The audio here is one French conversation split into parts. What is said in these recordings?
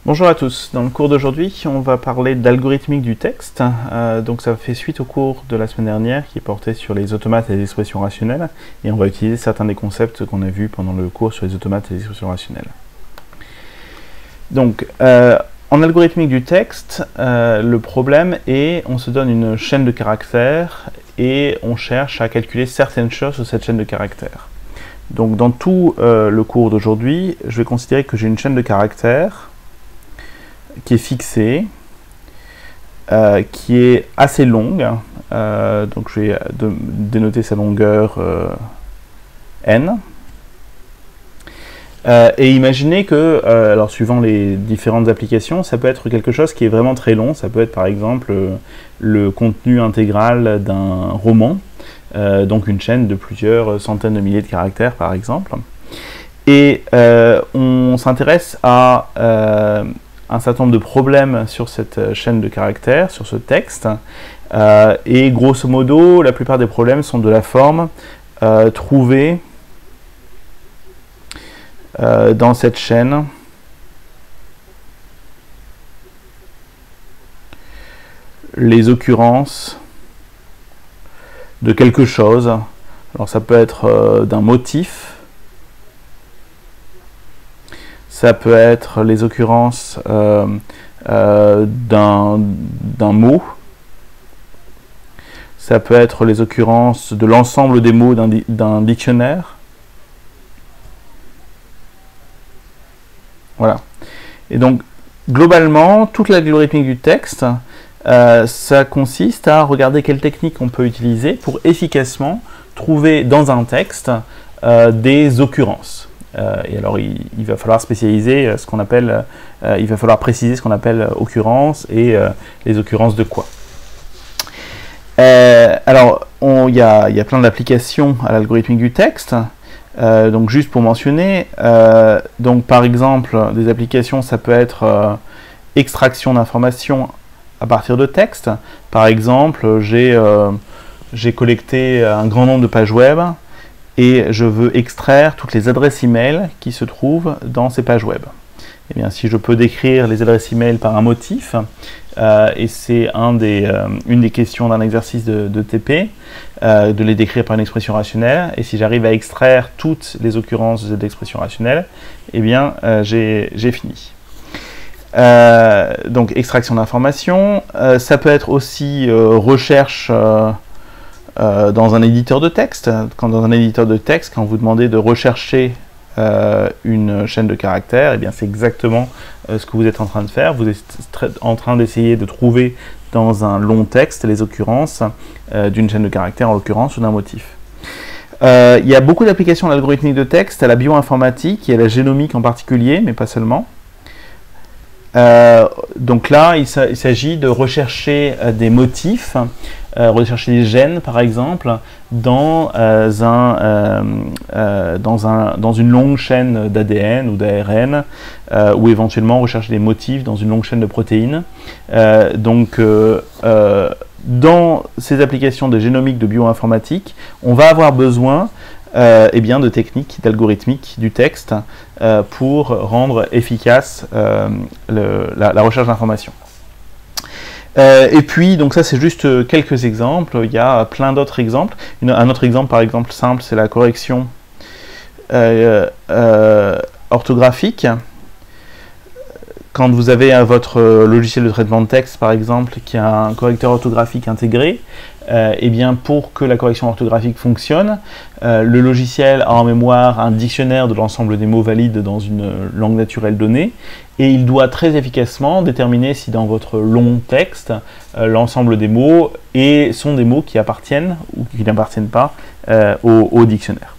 Bonjour à tous, dans le cours d'aujourd'hui on va parler d'algorithmique du texte, donc ça fait suite au cours de la semaine dernière qui portait sur les automates et les expressions rationnelles, et on va utiliser certains des concepts qu'on a vus pendant le cours sur les automates et les expressions rationnelles. Donc en algorithmique du texte, le problème est on se donne une chaîne de caractères et on cherche à calculer certaines choses sur cette chaîne de caractères. Donc dans tout le cours d'aujourd'hui, je vais considérer que j'ai une chaîne de caractères qui est fixée, qui est assez longue, donc je vais dénoter sa longueur n. Et imaginez que, alors suivant les différentes applications, ça peut être quelque chose qui est vraiment très long, ça peut être par exemple le contenu intégral d'un roman, donc une chaîne de plusieurs centaines de milliers de caractères par exemple. Et on s'intéresse à un certain nombre de problèmes sur cette chaîne de caractères, sur ce texte, et grosso modo, la plupart des problèmes sont de la forme trouver dans cette chaîne les occurrences de quelque chose. Alors ça peut être d'un motif, ça peut être les occurrences d'un mot, ça peut être les occurrences de l'ensemble des mots d'un dictionnaire. Voilà. Et donc, globalement, toute l'algorithmique du texte, ça consiste à regarder quelle technique on peut utiliser pour efficacement trouver dans un texte des occurrences. Et alors, il va falloir spécialiser ce qu'on appelle, il va falloir préciser ce qu'on appelle occurrence et les occurrences de quoi. Alors, il y a plein d'applications à l'algorithmique du texte. Donc, juste pour mentionner, donc par exemple, des applications, ça peut être extraction d'informations à partir de texte. Par exemple, j'ai collecté un grand nombre de pages web et je veux extraire toutes les adresses email qui se trouvent dans ces pages web. Eh bien, si je peux décrire les adresses email par un motif, et c'est une des questions d'un exercice de TP, de les décrire par une expression rationnelle, et si j'arrive à extraire toutes les occurrences de cette expression rationnelle, eh bien, j'ai fini. Donc, extraction d'informations, ça peut être aussi recherche dans un éditeur de texte. Dans un éditeur de texte, quand vous demandez de rechercher une chaîne de caractères, eh bien c'est exactement ce que vous êtes en train de faire. Vous êtes en train d'essayer de trouver dans un long texte les occurrences d'une chaîne de caractères, en l'occurrence, ou d'un motif. Il y a beaucoup d'applications à l'algorithmique de texte, à la bioinformatique et à la génomique en particulier, mais pas seulement. Donc là, il s'agit de rechercher des motifs, rechercher des gènes par exemple, dans une longue chaîne d'ADN ou d'ARN, ou éventuellement rechercher des motifs dans une longue chaîne de protéines. Dans ces applications de génomique, de bioinformatique, on va avoir besoin eh bien, de techniques d'algorithmique du texte pour rendre efficace la recherche d'informations. Et puis, donc ça c'est juste quelques exemples, il y a plein d'autres exemples. Un autre exemple, par exemple, simple, c'est la correction orthographique. Quand vous avez votre logiciel de traitement de texte, par exemple, qui a un correcteur orthographique intégré, eh bien, pour que la correction orthographique fonctionne, le logiciel a en mémoire un dictionnaire de l'ensemble des mots valides dans une langue naturelle donnée, et il doit très efficacement déterminer si dans votre long texte, l'ensemble des mots sont des mots qui appartiennent ou qui n'appartiennent pas au dictionnaire.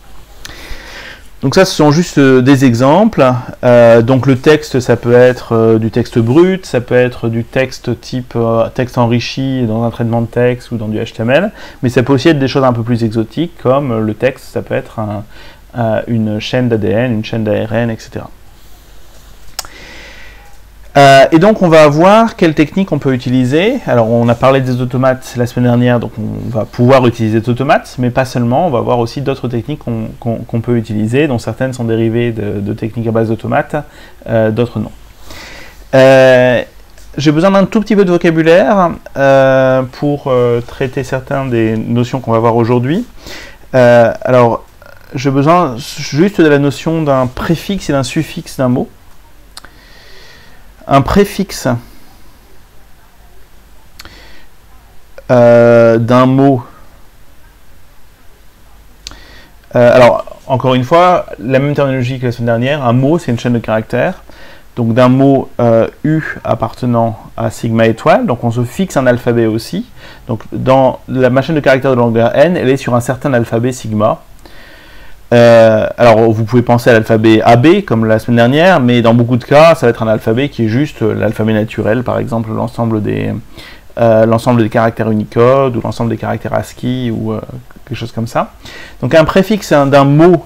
Donc ça, ce sont juste des exemples. Donc le texte, ça peut être du texte brut, ça peut être du texte type texte enrichi dans un traitement de texte ou dans du HTML, mais ça peut aussi être des choses un peu plus exotiques, comme le texte, ça peut être une chaîne d'ADN, une chaîne d'ARN, etc. Et donc on va voir quelles techniques on peut utiliser. Alors on a parlé des automates la semaine dernière, donc on va pouvoir utiliser des automates, mais pas seulement, on va voir aussi d'autres techniques qu'on peut utiliser, dont certaines sont dérivées de techniques à base d'automates, d'autres non. J'ai besoin d'un tout petit peu de vocabulaire pour traiter certaines des notions qu'on va voir aujourd'hui. Alors, j'ai besoin juste de la notion d'un préfixe et d'un suffixe d'un mot. Un préfixe d'un mot. Alors, encore une fois, la même terminologie que la semaine dernière. Un mot, c'est une chaîne de caractères. Donc d'un mot U appartenant à sigma étoile, donc on se fixe un alphabet aussi. Donc dans ma chaîne de caractères de longueur n, elle est sur un certain alphabet sigma. Alors vous pouvez penser à l'alphabet AB comme la semaine dernière, mais dans beaucoup de cas, ça va être un alphabet qui est juste l'alphabet naturel, par exemple l'ensemble des caractères Unicode ou l'ensemble des caractères ASCII ou quelque chose comme ça. Donc un préfixe d'un mot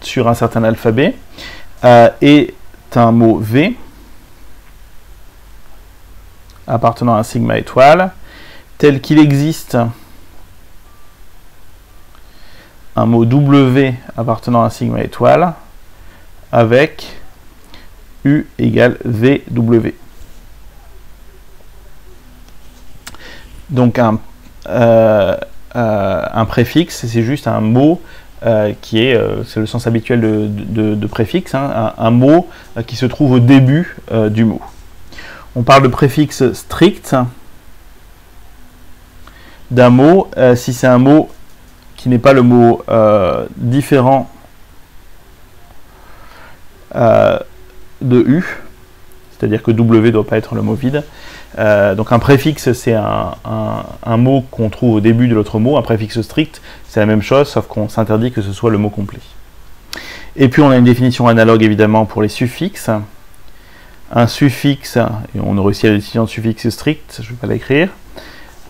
sur un certain alphabet est un mot V appartenant à sigma étoile tel qu'il existe un mot W appartenant à sigma étoile avec U égale VW. Donc un préfixe, c'est juste un mot qui est, c'est le sens habituel de préfixe, hein, un mot qui se trouve au début du mot. On parle de préfixe strict d'un mot si c'est un mot qui n'est pas le mot différent de U, c'est-à-dire que W ne doit pas être le mot vide. Donc un préfixe, c'est un mot qu'on trouve au début de l'autre mot. Un préfixe strict, c'est la même chose, sauf qu'on s'interdit que ce soit le mot complet. Et puis on a une définition analogue évidemment pour les suffixes. Un suffixe, et on aurait aussi la définition de suffixe strict, je ne vais pas l'écrire,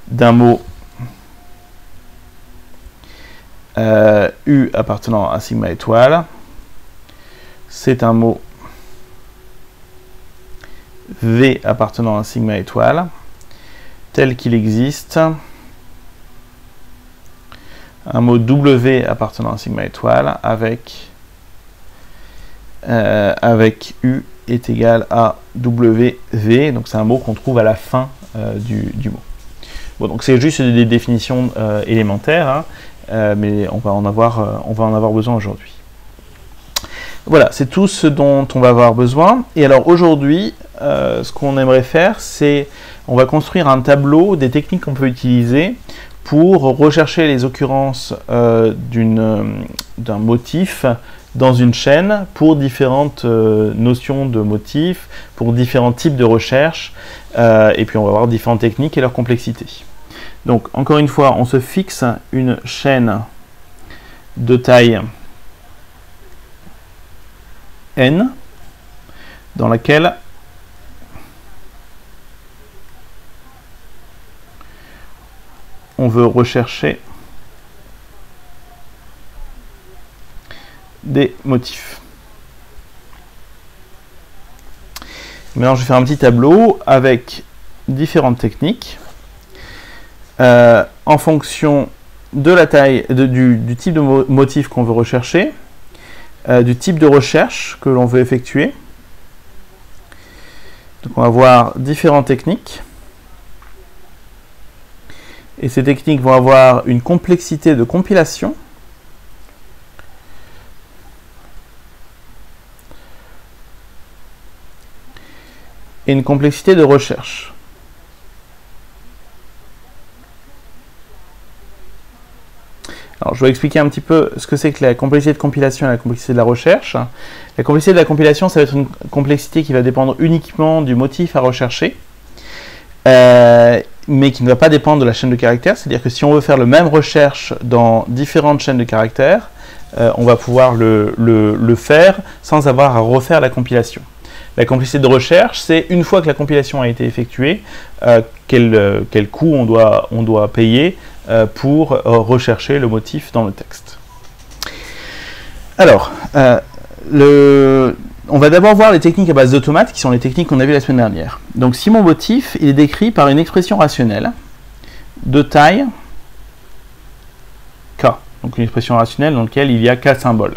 d'un mot U appartenant à sigma étoile, c'est un mot V appartenant à sigma étoile, tel qu'il existe un mot W appartenant à sigma étoile avec U est égal à WV, donc c'est un mot qu'on trouve à la fin du mot. Bon, donc c'est juste des définitions élémentaires, hein, mais on va en avoir besoin aujourd'hui. Voilà, c'est tout ce dont on va avoir besoin. Et alors aujourd'hui, ce qu'on aimerait faire, c'est on va construire un tableau des techniques qu'on peut utiliser pour rechercher les occurrences d'un motif dans une chaîne pour différentes notions de motifs, pour différents types de recherches, et puis on va voir différentes techniques et leur complexité. Donc encore une fois, on se fixe une chaîne de taille n dans laquelle on veut rechercher des motifs. Maintenant, je vais faire un petit tableau avec différentes techniques en fonction de la taille, du type de motif qu'on veut rechercher, du type de recherche que l'on veut effectuer. Donc on va voir différentes techniques. Et ces techniques vont avoir une complexité de compilation et une complexité de recherche. Alors, je vais expliquer un petit peu ce que c'est que la complexité de compilation et la complexité de la recherche. La complexité de la compilation, ça va être une complexité qui va dépendre uniquement du motif à rechercher, mais qui ne va pas dépendre de la chaîne de caractères. C'est-à-dire que si on veut faire la même recherche dans différentes chaînes de caractères, on va pouvoir le faire sans avoir à refaire la compilation. La complexité de recherche, c'est une fois que la compilation a été effectuée, quel coût on doit payer pour rechercher le motif dans le texte. Alors, on va d'abord voir les techniques à base d'automates, qui sont les techniques qu'on a vues la semaine dernière. Donc si mon motif il est décrit par une expression rationnelle de taille k, donc une expression rationnelle dans laquelle il y a k symboles,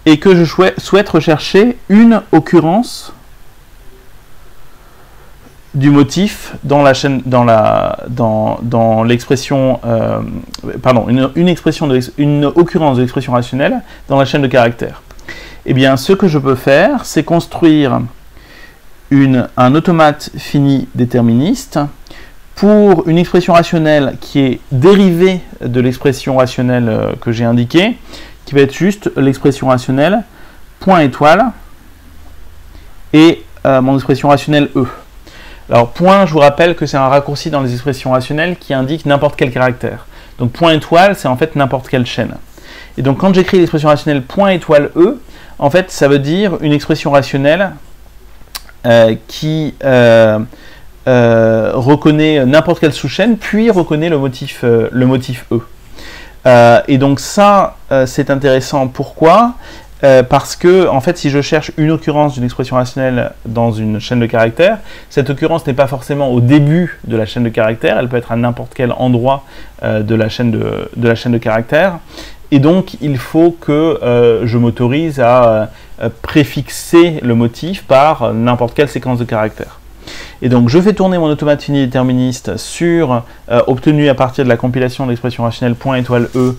et que je souhaite rechercher une occurrence du motif dans la chaîne, dans l'expression, pardon, une occurrence de l'expression rationnelle dans la chaîne de caractères. Eh bien, ce que je peux faire, c'est construire un automate fini déterministe pour une expression rationnelle qui est dérivée de l'expression rationnelle que j'ai indiquée, qui va être juste l'expression rationnelle point étoile et mon expression rationnelle E. Alors point, je vous rappelle que c'est un raccourci dans les expressions rationnelles qui indique n'importe quel caractère. Donc point étoile, c'est en fait n'importe quelle chaîne. Et donc quand j'écris l'expression rationnelle point étoile E, en fait ça veut dire une expression rationnelle qui reconnaît n'importe quelle sous-chaîne, puis reconnaît le motif E. Et donc ça, c'est intéressant. Pourquoi ? Parce que, en fait, si je cherche une occurrence d'une expression rationnelle dans une chaîne de caractères, cette occurrence n'est pas forcément au début de la chaîne de caractères, elle peut être à n'importe quel endroit de la chaîne de caractères. Et donc, il faut que je m'autorise à préfixer le motif par n'importe quelle séquence de caractères. Et donc, je fais tourner mon automate fini déterministe obtenu à partir de la compilation de l'expression rationnelle point étoile E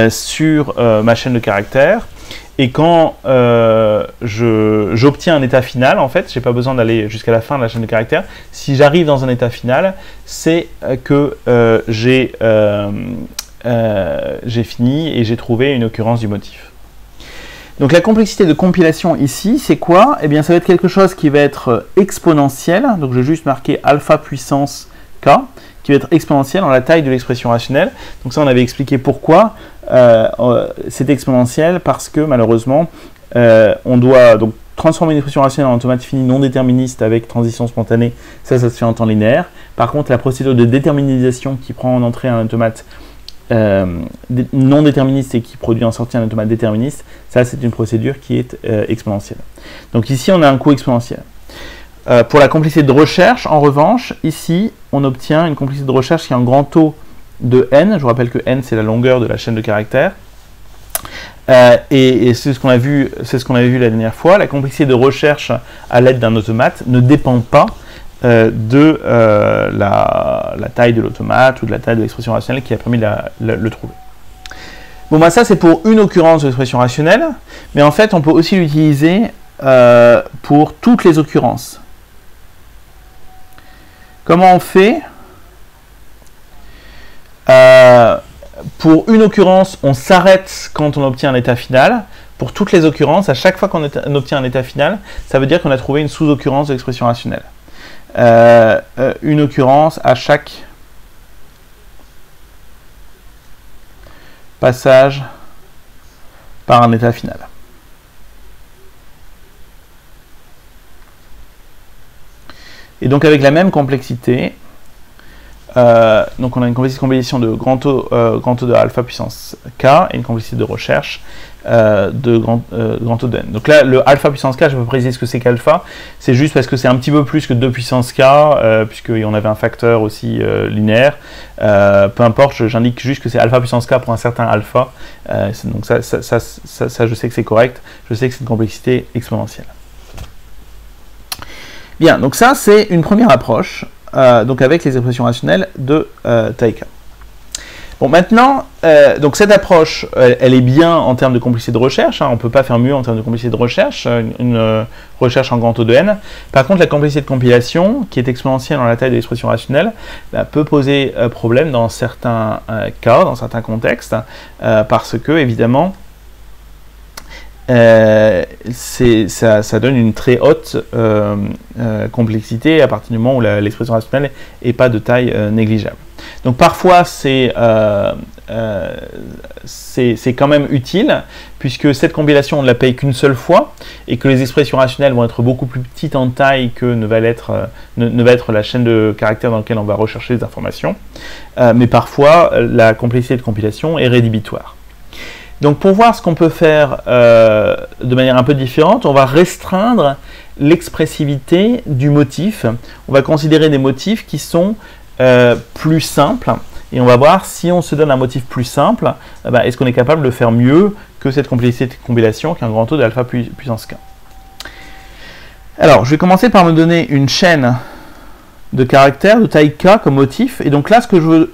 sur ma chaîne de caractères. Et quand j'obtiens un état final, en fait, je n'ai pas besoin d'aller jusqu'à la fin de la chaîne de caractères. Si j'arrive dans un état final, c'est que j'ai fini et j'ai trouvé une occurrence du motif. Donc la complexité de compilation ici, c'est quoi? Eh bien, ça va être quelque chose qui va être exponentiel. Donc je vais juste marquer alpha puissance k, qui va être exponentiel dans la taille de l'expression rationnelle. Donc ça, on avait expliqué pourquoi c'est exponentiel, parce que malheureusement, on doit donc transformer une expression rationnelle en automate fini non déterministe avec transition spontanée. Ça se fait en temps linéaire. Par contre, la procédure de déterminisation qui prend en entrée un automate non déterministe et qui produit en sortie un automate déterministe, ça c'est une procédure qui est exponentielle. Donc ici on a un coût exponentiel. Pour la complexité de recherche, en revanche, ici on obtient une complexité de recherche qui est en grand taux de n. Je vous rappelle que n c'est la longueur de la chaîne de caractères. Et c'est ce qu'on a vu, la dernière fois. La complexité de recherche à l'aide d'un automate ne dépend pas de la taille de l'automate ou de la taille de l'expression rationnelle qui a permis de le trouver. Bon, bah ça c'est pour une occurrence de l'expression rationnelle, mais en fait on peut aussi l'utiliser pour toutes les occurrences. Comment on fait? Pour une occurrence, on s'arrête quand on obtient un état final. Pour toutes les occurrences, à chaque fois qu'on obtient un état final, ça veut dire qu'on a trouvé une sous-occurrence de l'expression rationnelle. Une occurrence à chaque passage par un état final. Et donc avec la même complexité, donc on a une complexité de compilation de grand taux de alpha puissance k et une complexité de recherche de grand taux de n. Donc là, le alpha puissance k, je peux préciser ce que c'est qu'alpha. C'est juste parce que c'est un petit peu plus que 2 puissance k, puisqu'on avait un facteur aussi linéaire. Peu importe, j'indique juste que c'est alpha puissance k pour un certain alpha. Donc ça, je sais que c'est correct. Je sais que c'est une complexité exponentielle. Bien, donc ça, c'est une première approche, donc avec les expressions rationnelles de taille k. Bon, maintenant, donc cette approche, elle est bien en termes de complexité de recherche, hein, on ne peut pas faire mieux en termes de complexité de recherche, une recherche en grand taux de n. Par contre, la complexité de compilation, qui est exponentielle dans la taille de l'expression rationnelle, peut poser problème dans certains cas, dans certains contextes, parce que, évidemment, ça donne une très haute complexité à partir du moment où l'expression rationnelle n'est pas de taille négligeable. Donc parfois c'est quand même utile, puisque cette compilation on ne la paye qu'une seule fois, et que les expressions rationnelles vont être beaucoup plus petites en taille que ne va être la chaîne de caractères dans laquelle on va rechercher les informations. Mais parfois la complexité de compilation est rédhibitoire. Donc pour voir ce qu'on peut faire de manière un peu différente, on va restreindre l'expressivité du motif. On va considérer des motifs qui sont plus simples, et on va voir si on se donne un motif plus simple, est-ce qu'on est capable de faire mieux que cette complexité de compilation qui a un grand taux d'alpha puissance k. Alors, je vais commencer par me donner une chaîne de caractères de taille K comme motif. Et donc là, ce que je veux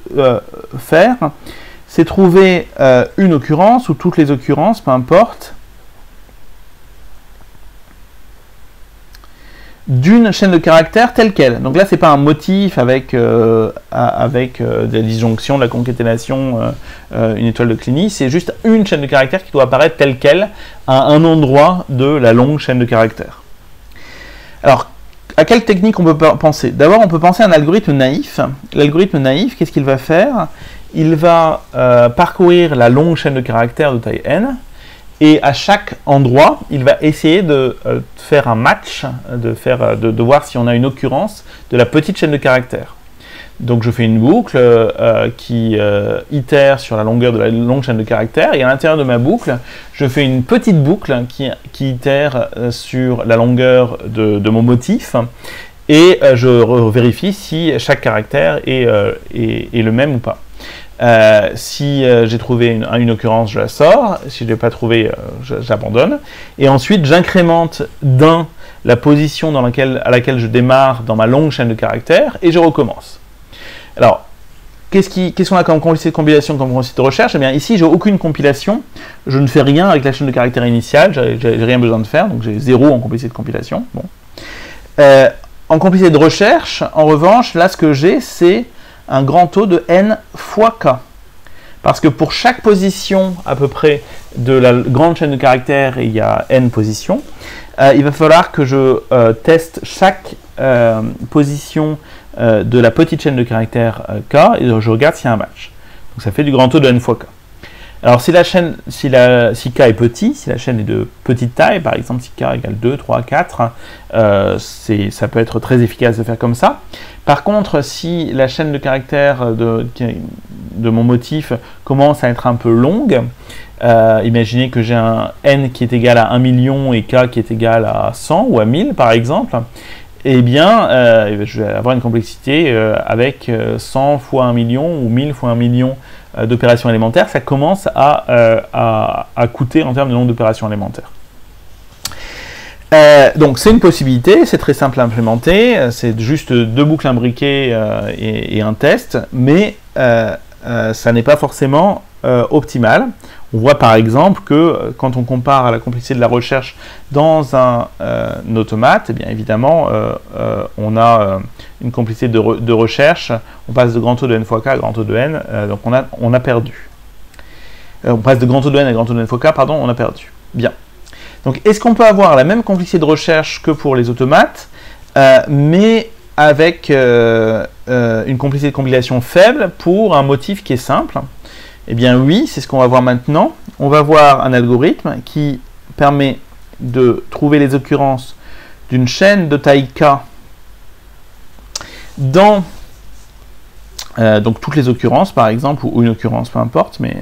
faire, c'est trouver une occurrence, ou toutes les occurrences, peu importe, d'une chaîne de caractères telle quelle. Donc là, c'est pas un motif avec des disjonctions, de la concaténation, une étoile de Kleene, c'est juste une chaîne de caractères qui doit apparaître telle quelle à un endroit de la longue chaîne de caractères. Alors, à quelle technique on peut penser? D'abord, on peut penser à un algorithme naïf. L'algorithme naïf, qu'est-ce qu'il va faire? Il va parcourir la longue chaîne de caractères de taille n, et à chaque endroit, il va essayer de faire un match, de voir si on a une occurrence de la petite chaîne de caractères. Donc je fais une boucle qui itère sur la longueur de la longue chaîne de caractères, et à l'intérieur de ma boucle, je fais une petite boucle qui itère sur la longueur de mon motif, et je vérifie si chaque caractère est le même ou pas. Si j'ai trouvé une occurrence, je la sors. Si je ne l'ai pas trouvée, j'abandonne. Et ensuite, j'incrémente d'un la position à laquelle je démarre dans ma longue chaîne de caractères, et je recommence. Alors, qu'est-ce qu'on a comme complicité de compilation, comme complicité de recherche? Eh bien, ici, j'ai aucune compilation. Je ne fais rien avec la chaîne de caractères initiale. J'ai rien besoin de faire, donc j'ai 0 en complicité de compilation. Bon. En complicité de recherche, en revanche, là, ce que j'ai, c'est un grand taux de n fois k. Parce que pour chaque position, à peu près, de la grande chaîne de caractères, il y a n positions, il va falloir que je teste chaque position de la petite chaîne de caractères k, et je regarde s'il y a un match. Donc ça fait du grand taux de n fois k. Alors si k est petit, si la chaîne est de petite taille, par exemple si k égale 2, 3, 4, ça peut être très efficace de faire comme ça. Par contre, si la chaîne de caractères de mon motif commence à être un peu longue, imaginez que j'ai un n qui est égal à 1 million et k qui est égal à 100 ou à 1000 par exemple, eh bien, je vais avoir une complexité avec 100 fois 1 million ou 1000 fois 1 million d'opérations élémentaires. Ça commence à coûter en termes de nombre d'opérations élémentaires. Donc c'est une possibilité, c'est très simple à implémenter, c'est juste 2 boucles imbriquées et un test, mais ça n'est pas forcément optimal. On voit par exemple que quand on compare à la complexité de la recherche dans un automate, eh bien évidemment on a une complexité de recherche, on passe de grand taux de n fois k à grand taux de n, donc on a perdu. On passe de grand taux de n à grand taux de n fois k, pardon, on a perdu. Bien. Donc est-ce qu'on peut avoir la même complexité de recherche que pour les automates, mais avec une complexité de compilation faible pour un motif qui est simple? Eh bien oui, c'est ce qu'on va voir maintenant. On va voir un algorithme qui permet de trouver les occurrences d'une chaîne de taille k dans donc toutes les occurrences par exemple, ou une occurrence, peu importe, mais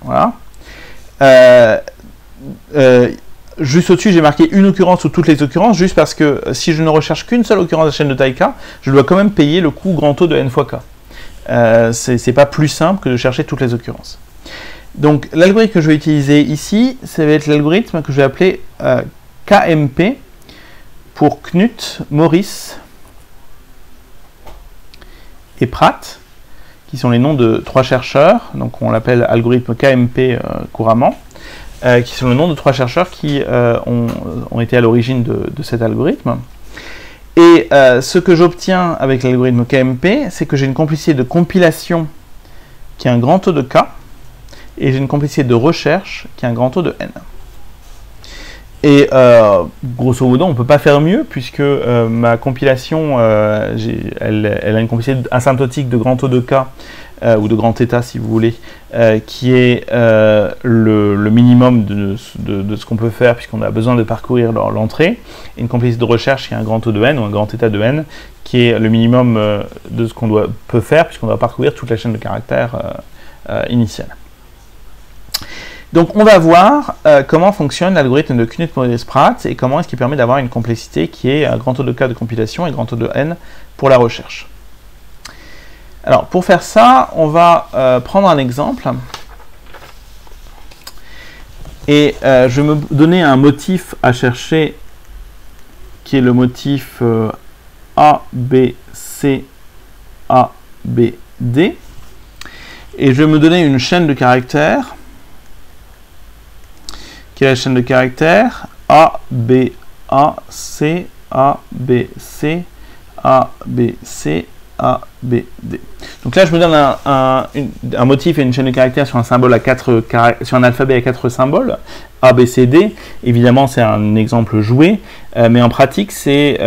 voilà. Juste au-dessus, j'ai marqué une occurrence ou toutes les occurrences, juste parce que si je ne recherche qu'une seule occurrence de la chaîne de taille k, je dois quand même payer le coût grand taux de n fois k. C'est pas plus simple que de chercher toutes les occurrences. Donc l'algorithme que je vais utiliser ici, ça va être l'algorithme que je vais appeler KMP pour Knut, Morris et Pratt, qui sont les noms de 3 chercheurs, donc on l'appelle algorithme KMP couramment, qui sont le nom de 3 chercheurs qui ont été à l'origine de cet algorithme. Et ce que j'obtiens avec l'algorithme KMP, c'est que j'ai une complicité de compilation qui a un grand taux de K, et j'ai une complicité de recherche qui a un grand taux de N. Et grosso modo, on ne peut pas faire mieux, puisque ma compilation, elle a une complicité asymptotique de grand taux de K, ou de grand θ si vous voulez, qui est le minimum de ce qu'on peut faire, puisqu'on a besoin de parcourir l'entrée, et une complicité de recherche qui a un grand taux de n, ou un grand θ de n, qui est le minimum de ce qu'on peut faire, puisqu'on doit parcourir toute la chaîne de caractères initiale. Donc on va voir comment fonctionne l'algorithme de Knut-Morris-Pratt, et comment est-ce qu'il permet d'avoir une complexité qui est un grand taux de K de compilation et grand taux de n pour la recherche. Alors, pour faire ça, on va prendre un exemple. Et je vais me donner un motif à chercher qui est le motif A, B, C, A, B, D. Et je vais me donner une chaîne de caractères, qui est la chaîne de caractères A, B, A, C, A, B, C, A, B, C, A, B, D. Donc là, je me donne un motif et une chaîne de caractères sur un symbole à sur un alphabet à 4 symboles, A, B, C, D. Évidemment, c'est un exemple joué, mais en pratique, les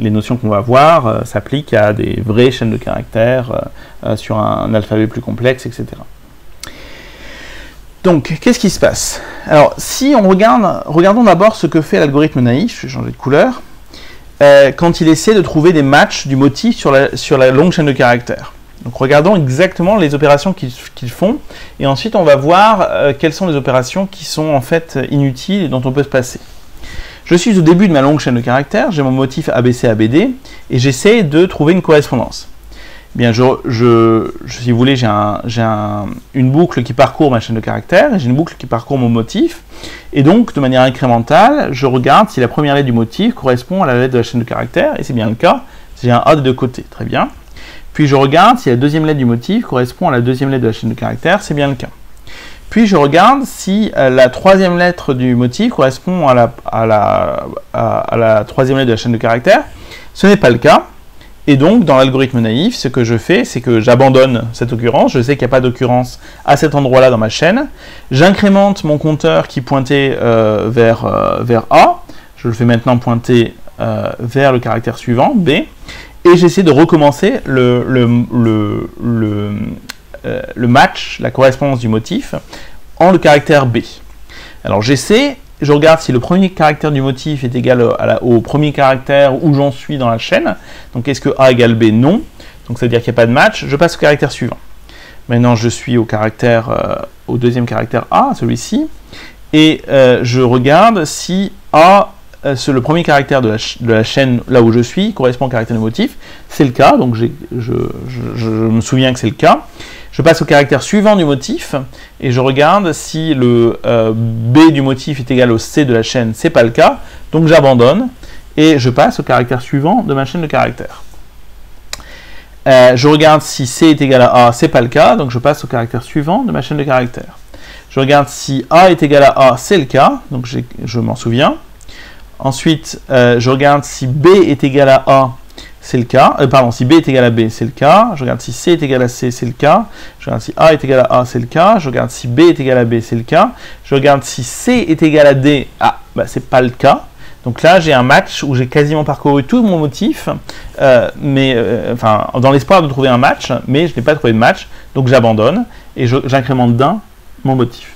notions qu'on va voir s'appliquent à des vraies chaînes de caractères sur un alphabet plus complexe, etc. Donc, qu'est-ce qui se passe? Alors, si on regardons d'abord ce que fait l'algorithme naïf, je vais changer de couleur, quand il essaie de trouver des matchs du motif sur la longue chaîne de caractères. Donc, regardons exactement les opérations qu'ils font, et ensuite on va voir quelles sont les opérations qui sont en fait inutiles et dont on peut se passer. Je suis au début de ma longue chaîne de caractères, j'ai mon motif ABC, ABD, et j'essaie de trouver une correspondance. Bien, si vous voulez, j'ai une boucle qui parcourt ma chaîne de caractères, et j'ai une boucle qui parcourt mon motif, et donc, de manière incrémentale, je regarde si la première lettre du motif correspond à la lettre de la chaîne de caractères, et c'est bien le cas, j'ai un A des deux côtés, très bien. Puis je regarde si la deuxième lettre du motif correspond à la deuxième lettre de la chaîne de caractères, c'est bien le cas. Puis je regarde si la troisième lettre du motif correspond à la troisième lettre de la chaîne de caractères, ce n'est pas le cas. Et donc, dans l'algorithme naïf, ce que je fais, c'est que j'abandonne cette occurrence. Je sais qu'il n'y a pas d'occurrence à cet endroit-là dans ma chaîne. J'incrémente mon compteur qui pointait vers A. Je le fais maintenant pointer vers le caractère suivant, B. Et j'essaie de recommencer le match, la correspondance du motif, en le caractère B. Alors, je regarde si le premier caractère du motif est égal au premier caractère où j'en suis dans la chaîne. Donc, est-ce que A égale B? Non. Donc, ça veut dire qu'il n'y a pas de match. Je passe au caractère suivant. Maintenant, je suis au deuxième caractère A, celui-ci. Et je regarde si A, le premier caractère de la chaîne là où je suis, correspond au caractère du motif. C'est le cas. Donc, je me souviens que c'est le cas. Je passe au caractère suivant du motif et je regarde si le B du motif est égal au C de la chaîne, c'est pas le cas, donc j'abandonne et je passe au caractère suivant de ma chaîne de caractères. Je regarde si C est égal à A, c'est pas le cas, donc je passe au caractère suivant de ma chaîne de caractères. Je regarde si A est égal à A, c'est le cas, donc je m'en souviens. Ensuite, je regarde si B est égal à A, c'est le cas. Si B est égal à B, c'est le cas. Je regarde si C est égal à C, c'est le cas. Je regarde si A est égal à A, c'est le cas. Je regarde si B est égal à B, c'est le cas. Je regarde si C est égal à D. Ah, c'est pas le cas. Donc là, j'ai un match où j'ai quasiment parcouru tout mon motif, dans l'espoir de trouver un match, mais je n'ai pas trouvé de match, donc j'abandonne et j'incrémente d'un mon motif.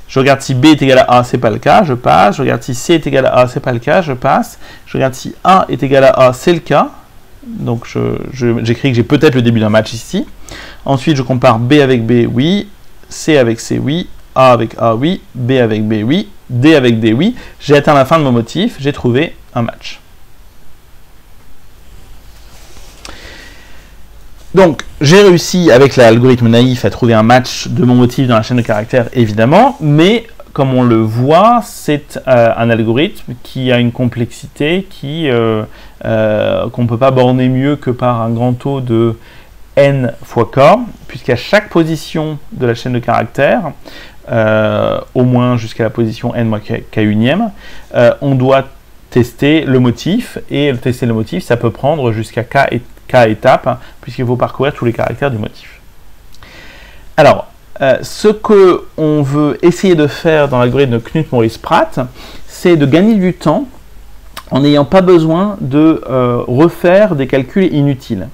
Je regarde si B est égal à A, c'est pas le cas, je passe. Je regarde si C est égal à A, c'est pas le cas, je passe. Je regarde si A est égal à A, c'est le cas. Donc j'écris que j'ai peut-être le début d'un match ici. Ensuite, je compare B avec B, oui. C avec C, oui. A avec A, oui. B avec B, oui. D avec D, oui. J'ai atteint la fin de mon motif, j'ai trouvé un match. Donc, j'ai réussi avec l'algorithme naïf à trouver un match de mon motif dans la chaîne de caractères, évidemment, mais comme on le voit, c'est un algorithme qui a une complexité qu'on ne peut pas borner mieux que par un grand taux de n fois k, puisqu'à chaque position de la chaîne de caractères, au moins jusqu'à la position n moins k unième, on doit tester le motif, et tester le motif, ça peut prendre jusqu'à k étapes, puisqu'il faut parcourir tous les caractères du motif. Alors, ce qu'on veut essayer de faire dans l'algorithme de Knuth-Morris-Pratt, c'est de gagner du temps en n'ayant pas besoin de refaire des calculs inutiles.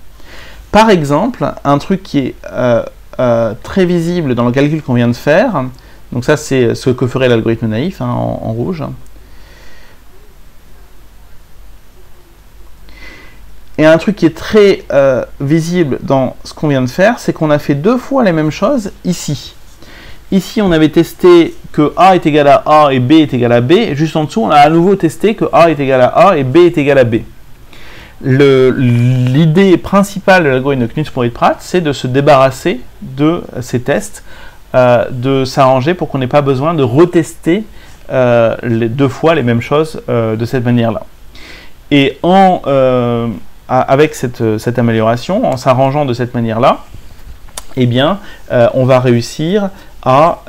Par exemple, un truc qui est très visible dans le calcul qu'on vient de faire, donc ça c'est ce que ferait l'algorithme naïf, en rouge. Et un truc qui est très visible dans ce qu'on vient de faire, c'est qu'on a fait deux fois les mêmes choses ici. Ici, on avait testé que A est égal à A et B est égal à B. Et juste en dessous, on a à nouveau testé que A est égal à A et B est égal à B. L'idée principale de l'algorithme de Knuth-Morris-Pratt, c'est de se débarrasser de ces tests, de s'arranger pour qu'on n'ait pas besoin de retester deux fois les mêmes choses de cette manière-là. Et avec cette amélioration, en s'arrangeant de cette manière-là, eh bien, on va réussir à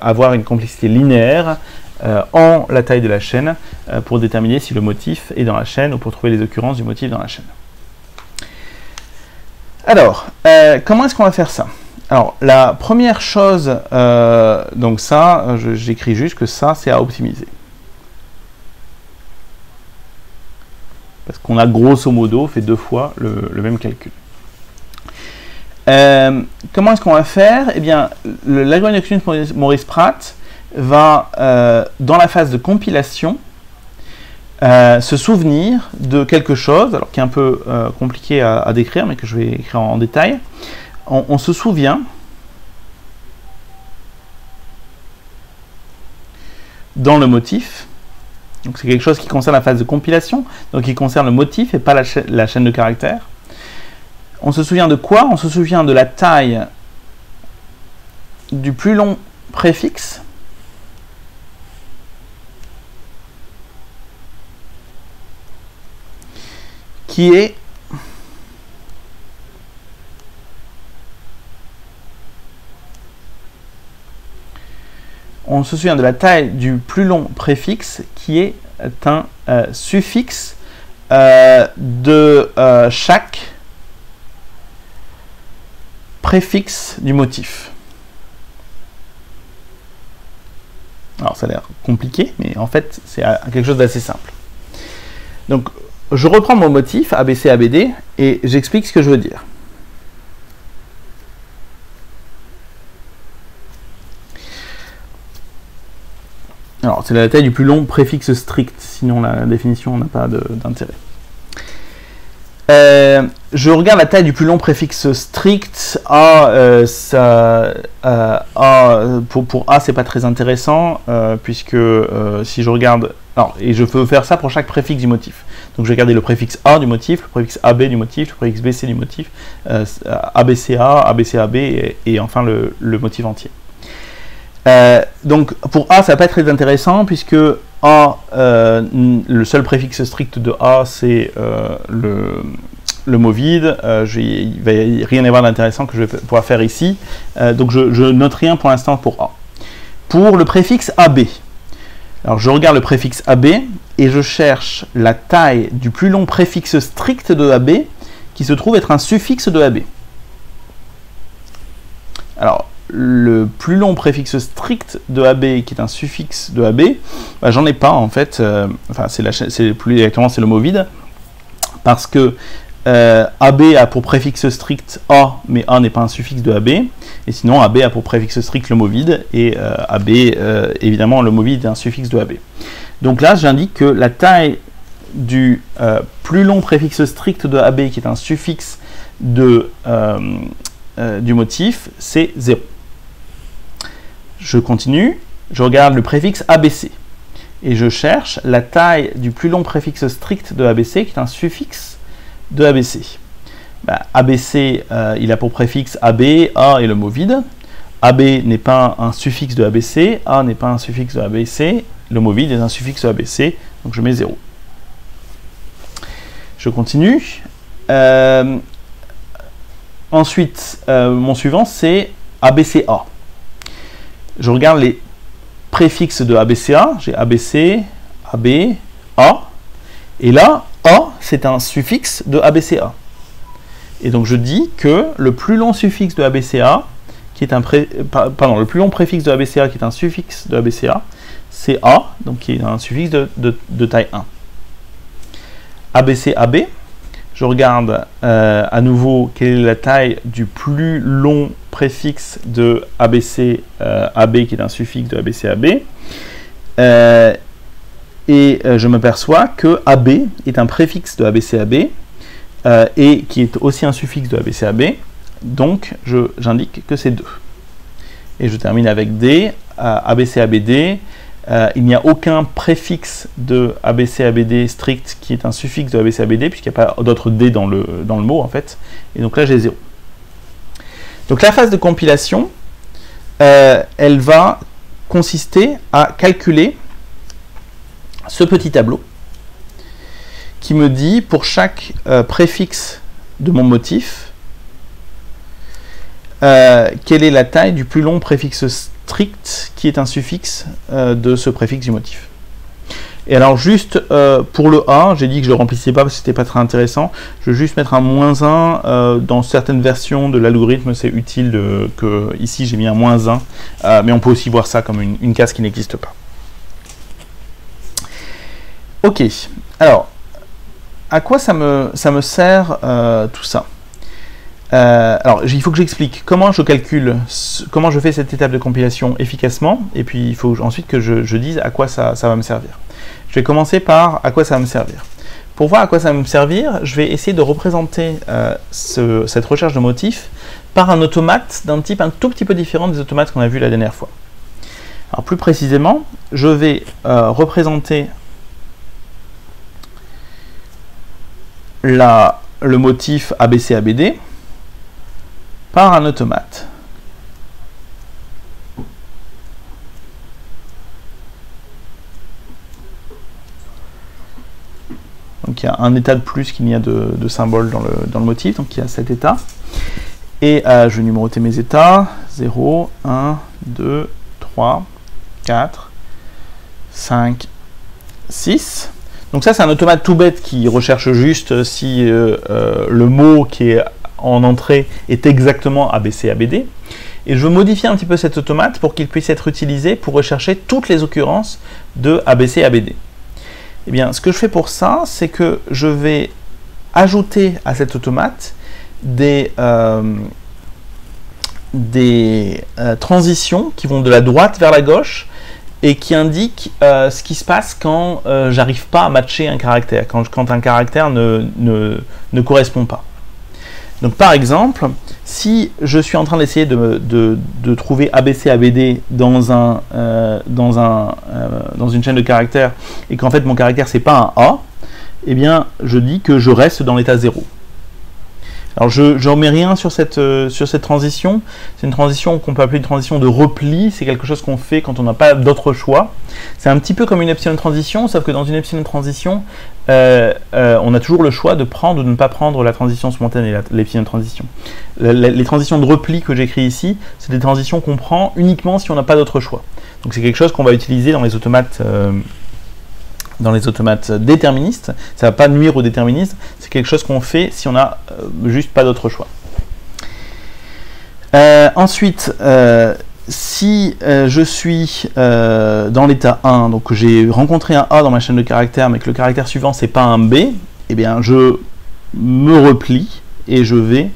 avoir une complexité linéaire en la taille de la chaîne pour déterminer si le motif est dans la chaîne ou pour trouver les occurrences du motif dans la chaîne. Alors, comment est-ce qu'on va faire ça? Alors, la première chose, donc ça, j'écris juste que ça, c'est à optimiser. Parce qu'on a grosso modo fait 2 fois le même calcul. Comment est-ce qu'on va faire? Eh bien, l'algorithme de Morris-Pratt va, dans la phase de compilation, se souvenir de quelque chose, alors qui est un peu compliqué à décrire, mais que je vais écrire en détail. On se souvient dans le motif, donc c'est quelque chose qui concerne la phase de compilation, donc qui concerne le motif et pas la chaîne de caractères. On se souvient de quoi? On se souvient de la taille du plus long préfixe qui est on se souvient de la taille du plus long préfixe qui est un suffixe de chaque préfixe du motif. Alors ça a l'air compliqué, mais en fait c'est quelque chose d'assez simple. Donc je reprends mon motif ABC ABD et j'explique ce que je veux dire. Alors, c'est la taille du plus long préfixe strict, sinon la définition n'a pas d'intérêt. Je regarde la taille du plus long préfixe strict. Pour A, c'est pas très intéressant, puisque si je regarde... Alors, et je peux faire ça pour chaque préfixe du motif. Donc, je vais regarder le préfixe A du motif, le préfixe AB du motif, le préfixe BC du motif, ABCA, ABCAB et enfin le motif entier. Donc pour A, ça va pas être très intéressant puisque A, le seul préfixe strict de A, c'est le mot vide. Il va rien y avoir d'intéressant que je vais pouvoir faire ici. Donc je note rien pour l'instant pour A. Pour le préfixe AB, alors je regarde le préfixe AB et je cherche la taille du plus long préfixe strict de AB qui se trouve être un suffixe de AB. Alors, le plus long préfixe strict de AB qui est un suffixe de AB, bah, j'en ai pas en fait, enfin c'est plus exactement c'est le mot vide, parce que AB a pour préfixe strict A, mais A n'est pas un suffixe de AB, et sinon AB a pour préfixe strict le mot vide, et AB, évidemment le mot vide est un suffixe de AB. Donc là j'indique que la taille du plus long préfixe strict de AB qui est un suffixe du motif, c'est 0. Je continue, je regarde le préfixe ABC et je cherche la taille du plus long préfixe strict de ABC qui est un suffixe de ABC. Bah, ABC, il a pour préfixe AB, A est le mot vide. AB n'est pas un suffixe de ABC, A n'est pas un suffixe de ABC, le mot vide est un suffixe de ABC, donc je mets 0. Je continue. Ensuite, mon suivant c'est ABCA. Je regarde les préfixes de ABCA, j'ai ABC, AB, A, et là, A, c'est un suffixe de ABCA. Et donc je dis que le plus long suffixe de ABCA, qui est le plus long préfixe de ABCA qui est un suffixe de ABCA, c'est A, donc qui est un suffixe de taille 1. ABCAB, je regarde à nouveau quelle est la taille du plus long préfixe de ABC AB qui est un suffixe de ABCAB et je m'aperçois que AB est un préfixe de ABCAB et qui est aussi un suffixe de ABCAB, donc j'indique que c'est 2. Et je termine avec D, ABCABD. Il n'y a aucun préfixe de ABCABD strict qui est un suffixe de ABCABD, puisqu'il n'y a pas d'autre D dans le mot, en fait. Et donc là, j'ai 0. Donc la phase de compilation, elle va consister à calculer ce petit tableau qui me dit pour chaque préfixe de mon motif quelle est la taille du plus long préfixe strict qui est un suffixe de ce préfixe du motif. Et alors juste pour le A, j'ai dit que je ne le remplissais pas parce que c'était pas très intéressant. Je vais juste mettre un -1. Dans certaines versions de l'algorithme, c'est utile que ici j'ai mis un -1. Mais on peut aussi voir ça comme une case qui n'existe pas. Ok, alors, à quoi ça me sert tout ça? Alors, il faut que j'explique comment je calcule, comment je fais cette étape de compilation efficacement, et puis il faut ensuite que je dise à quoi ça va me servir. Je vais commencer par à quoi ça va me servir. Pour voir à quoi ça va me servir, je vais essayer de représenter cette recherche de motifs par un automate d'un type un tout petit peu différent des automates qu'on a vu la dernière fois. Alors plus précisément, je vais représenter le motif ABCABD par un automate. Donc il y a un état de plus qu'il n'y a de symboles dans le motif, donc il y a cet état. Et je vais numéroter mes états, 0, 1, 2, 3, 4, 5, 6. Donc ça c'est un automate tout bête qui recherche juste si le mot qui est en entrée est exactement ABCABD. Et je veux modifier un petit peu cet automate pour qu'il puisse être utilisé pour rechercher toutes les occurrences de ABCABD. Eh bien, ce que je fais pour ça, c'est que je vais ajouter à cet automate des transitions qui vont de la droite vers la gauche et qui indiquent ce qui se passe quand j'arrive pas à matcher un caractère, quand un caractère ne correspond pas. Donc par exemple, si je suis en train d'essayer de trouver ABCABD dans une chaîne de caractères et qu'en fait mon caractère c'est pas un A, eh bien je dis que je reste dans l'état 0. Alors je ne mets rien sur cette transition, c'est une transition qu'on peut appeler une transition de repli, c'est quelque chose qu'on fait quand on n'a pas d'autre choix. C'est un petit peu comme une epsilon transition, sauf que dans une epsilon transition, on a toujours le choix de prendre ou de ne pas prendre la transition spontanée, l'epsilon transition. Les transitions de repli que j'écris ici, c'est des transitions qu'on prend uniquement si on n'a pas d'autre choix. Donc c'est quelque chose qu'on va utiliser dans les automates déterministes. Ça ne va pas nuire au déterminisme, c'est quelque chose qu'on fait si on n'a juste pas d'autre choix. Ensuite, si je suis dans l'état 1, donc j'ai rencontré un A dans ma chaîne de caractères, mais que le caractère suivant c'est pas un B, eh bien je me replie et je vais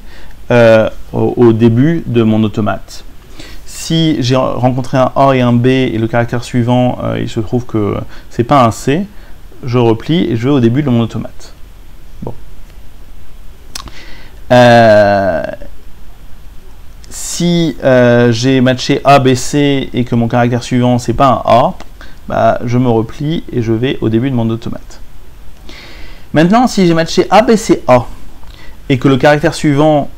au début de mon automate. Si j'ai rencontré un A et un B et le caractère suivant, il se trouve que c'est pas un C, je replie et je vais au début de mon automate. Bon. Si j'ai matché A, B, C et que mon caractère suivant c'est pas un A, bah, je me replie et je vais au début de mon automate. Maintenant, si j'ai matché A, B, C, A et que le caractère suivant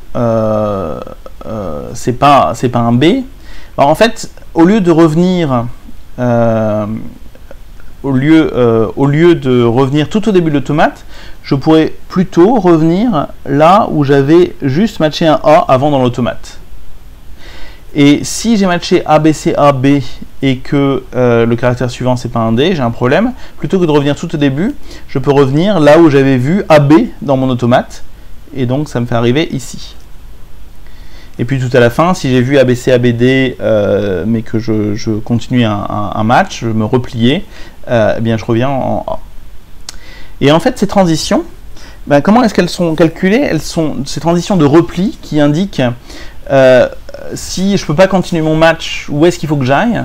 c'est pas un B, alors en fait, au lieu de revenir au lieu de revenir tout au début de l'automate, je pourrais plutôt revenir là où j'avais juste matché un A avant dans l'automate. Et si j'ai matché A, B, C, A, B et que le caractère suivant c'est pas un D, j'ai un problème. Plutôt que de revenir tout au début, je peux revenir là où j'avais vu AB dans mon automate. Et donc ça me fait arriver ici. Et puis tout à la fin, si j'ai vu ABC, ABD, mais que je continue un match, je me repliais, eh bien je reviens en A. Et en fait, ces transitions, ben, comment est-ce qu'elles sont calculées? Elles sont ces transitions de repli qui indiquent si je ne peux pas continuer mon match, où est-ce qu'il faut que j'aille?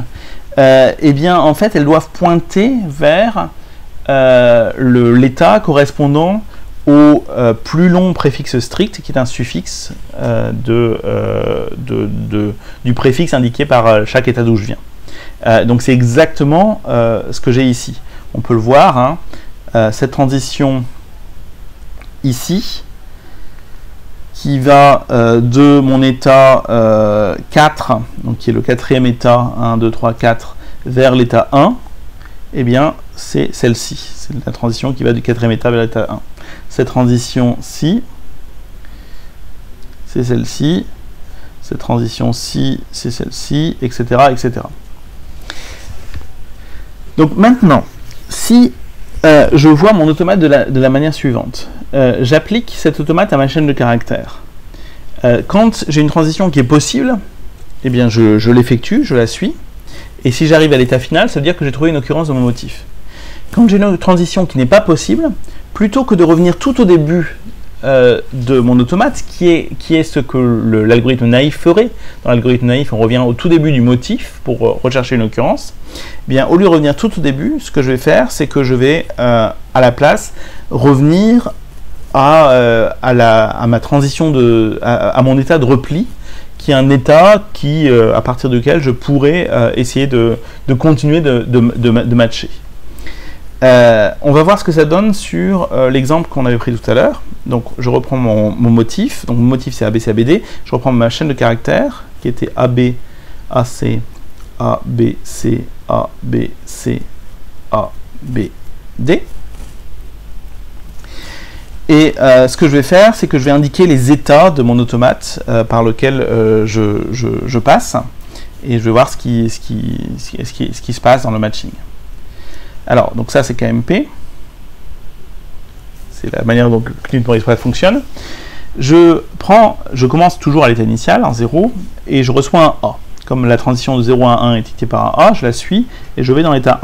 Eh bien, en fait, elles doivent pointer vers l'état correspondant au plus long préfixe strict, qui est un suffixe du préfixe indiqué par chaque état d'où je viens. Donc c'est exactement ce que j'ai ici. On peut le voir, hein, cette transition ici, qui va de mon état 4, donc qui est le quatrième état, 1, 2, 3, 4, vers l'état 1, eh bien, c'est celle-ci. C'est la transition qui va du 4e état vers l'état 1. Cette transition-ci, c'est celle-ci. Cette transition-ci, c'est celle-ci, etc., etc. Donc maintenant, si je vois mon automate de la manière suivante, j'applique cet automate à ma chaîne de caractères. Quand j'ai une transition qui est possible, eh bien je l'effectue, je la suis, et si j'arrive à l'état final, ça veut dire que j'ai trouvé une occurrence de mon motif. Quand j'ai une transition qui n'est pas possible, plutôt que de revenir tout au début de mon automate, qui est ce que l'algorithme naïf ferait. Dans l'algorithme naïf, on revient au tout début du motif pour rechercher une occurrence. Eh bien, au lieu de revenir tout au début, ce que je vais faire, c'est que je vais, à la place, revenir à ma transition, à mon état de repli, qui est un état à partir duquel je pourrais essayer de continuer de matcher. On va voir ce que ça donne sur l'exemple qu'on avait pris tout à l'heure. Donc je reprends mon motif. Donc mon motif c'est ABC, ABD. Je reprends ma chaîne de caractères qui était AB, AC, ABC, ABC, ABD. Et ce que je vais faire, c'est que je vais indiquer les états de mon automate par lequel je passe. Et je vais voir ce qui se passe dans le matching. Alors, donc ça c'est KMP, c'est la manière dont Knut-Morris-Pratt fonctionne. Je commence toujours à l'état initial, en 0, et je reçois un A. Comme la transition de 0 à 1 est dictée par un A, je la suis, et je vais dans l'état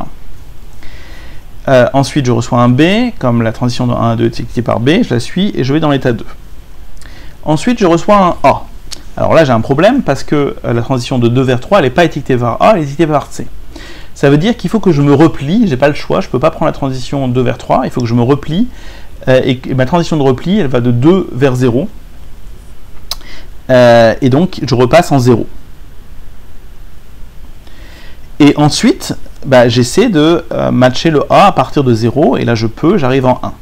1. Ensuite, je reçois un B, comme la transition de 1 à 2 est dictée par B, je la suis, et je vais dans l'état 2. Ensuite, je reçois un A. Alors là, j'ai un problème, parce que la transition de 2 vers 3, elle n'est pas étiquetée par A, elle est étiquetée par C. Ça veut dire qu'il faut que je me replie, j'ai pas le choix, je peux pas prendre la transition 2 vers 3, il faut que je me replie, et ma transition de repli, elle va de 2 vers 0, et donc je repasse en 0. Et ensuite, j'essaie de matcher le A à partir de 0, et là j'arrive en 1.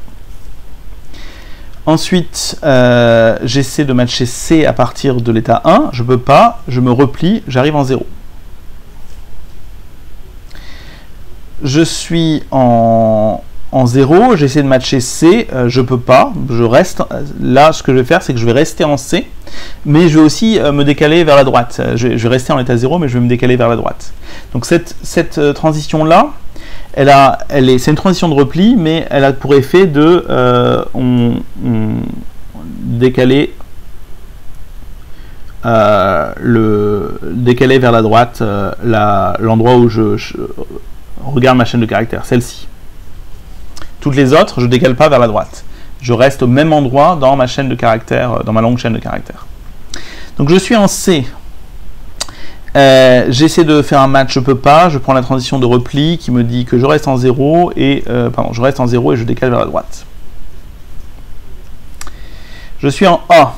Ensuite, j'essaie de matcher C à partir de l'état 1, je peux pas, je me replie, j'arrive en 0. Je suis en 0, j'essaie de matcher C, je peux pas, je reste, là ce que je vais faire c'est que je vais rester en C, mais je vais aussi me décaler vers la droite, je vais rester en état 0 mais je vais me décaler vers la droite. Donc cette transition là, c'est une transition de repli, mais elle a pour effet de décaler vers la droite l'endroit où je regarde ma chaîne de caractères, celle-ci. Toutes les autres, je ne décale pas vers la droite. Je reste au même endroit dans ma chaîne de caractères, dans ma longue chaîne de caractères. Donc je suis en C. J'essaie de faire un match, je peux pas. Je prends la transition de repli qui me dit que je reste en 0 et je reste en 0 et je décale vers la droite. Je suis en A.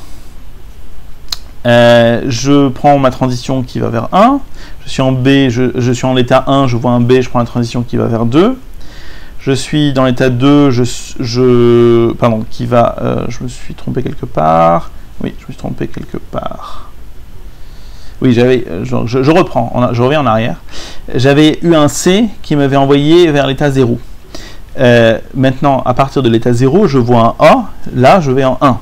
Je prends ma transition qui va vers 1. Je suis en B, je suis en l'état 1, je vois un B, je prends la transition qui va vers 2. Je suis dans l'état 2, je me suis trompé quelque part. Oui, je me suis trompé quelque part. Oui, je reprends, je reviens en arrière. J'avais eu un C qui m'avait envoyé vers l'état 0. Maintenant, à partir de l'état 0, je vois un A, là je vais en 1.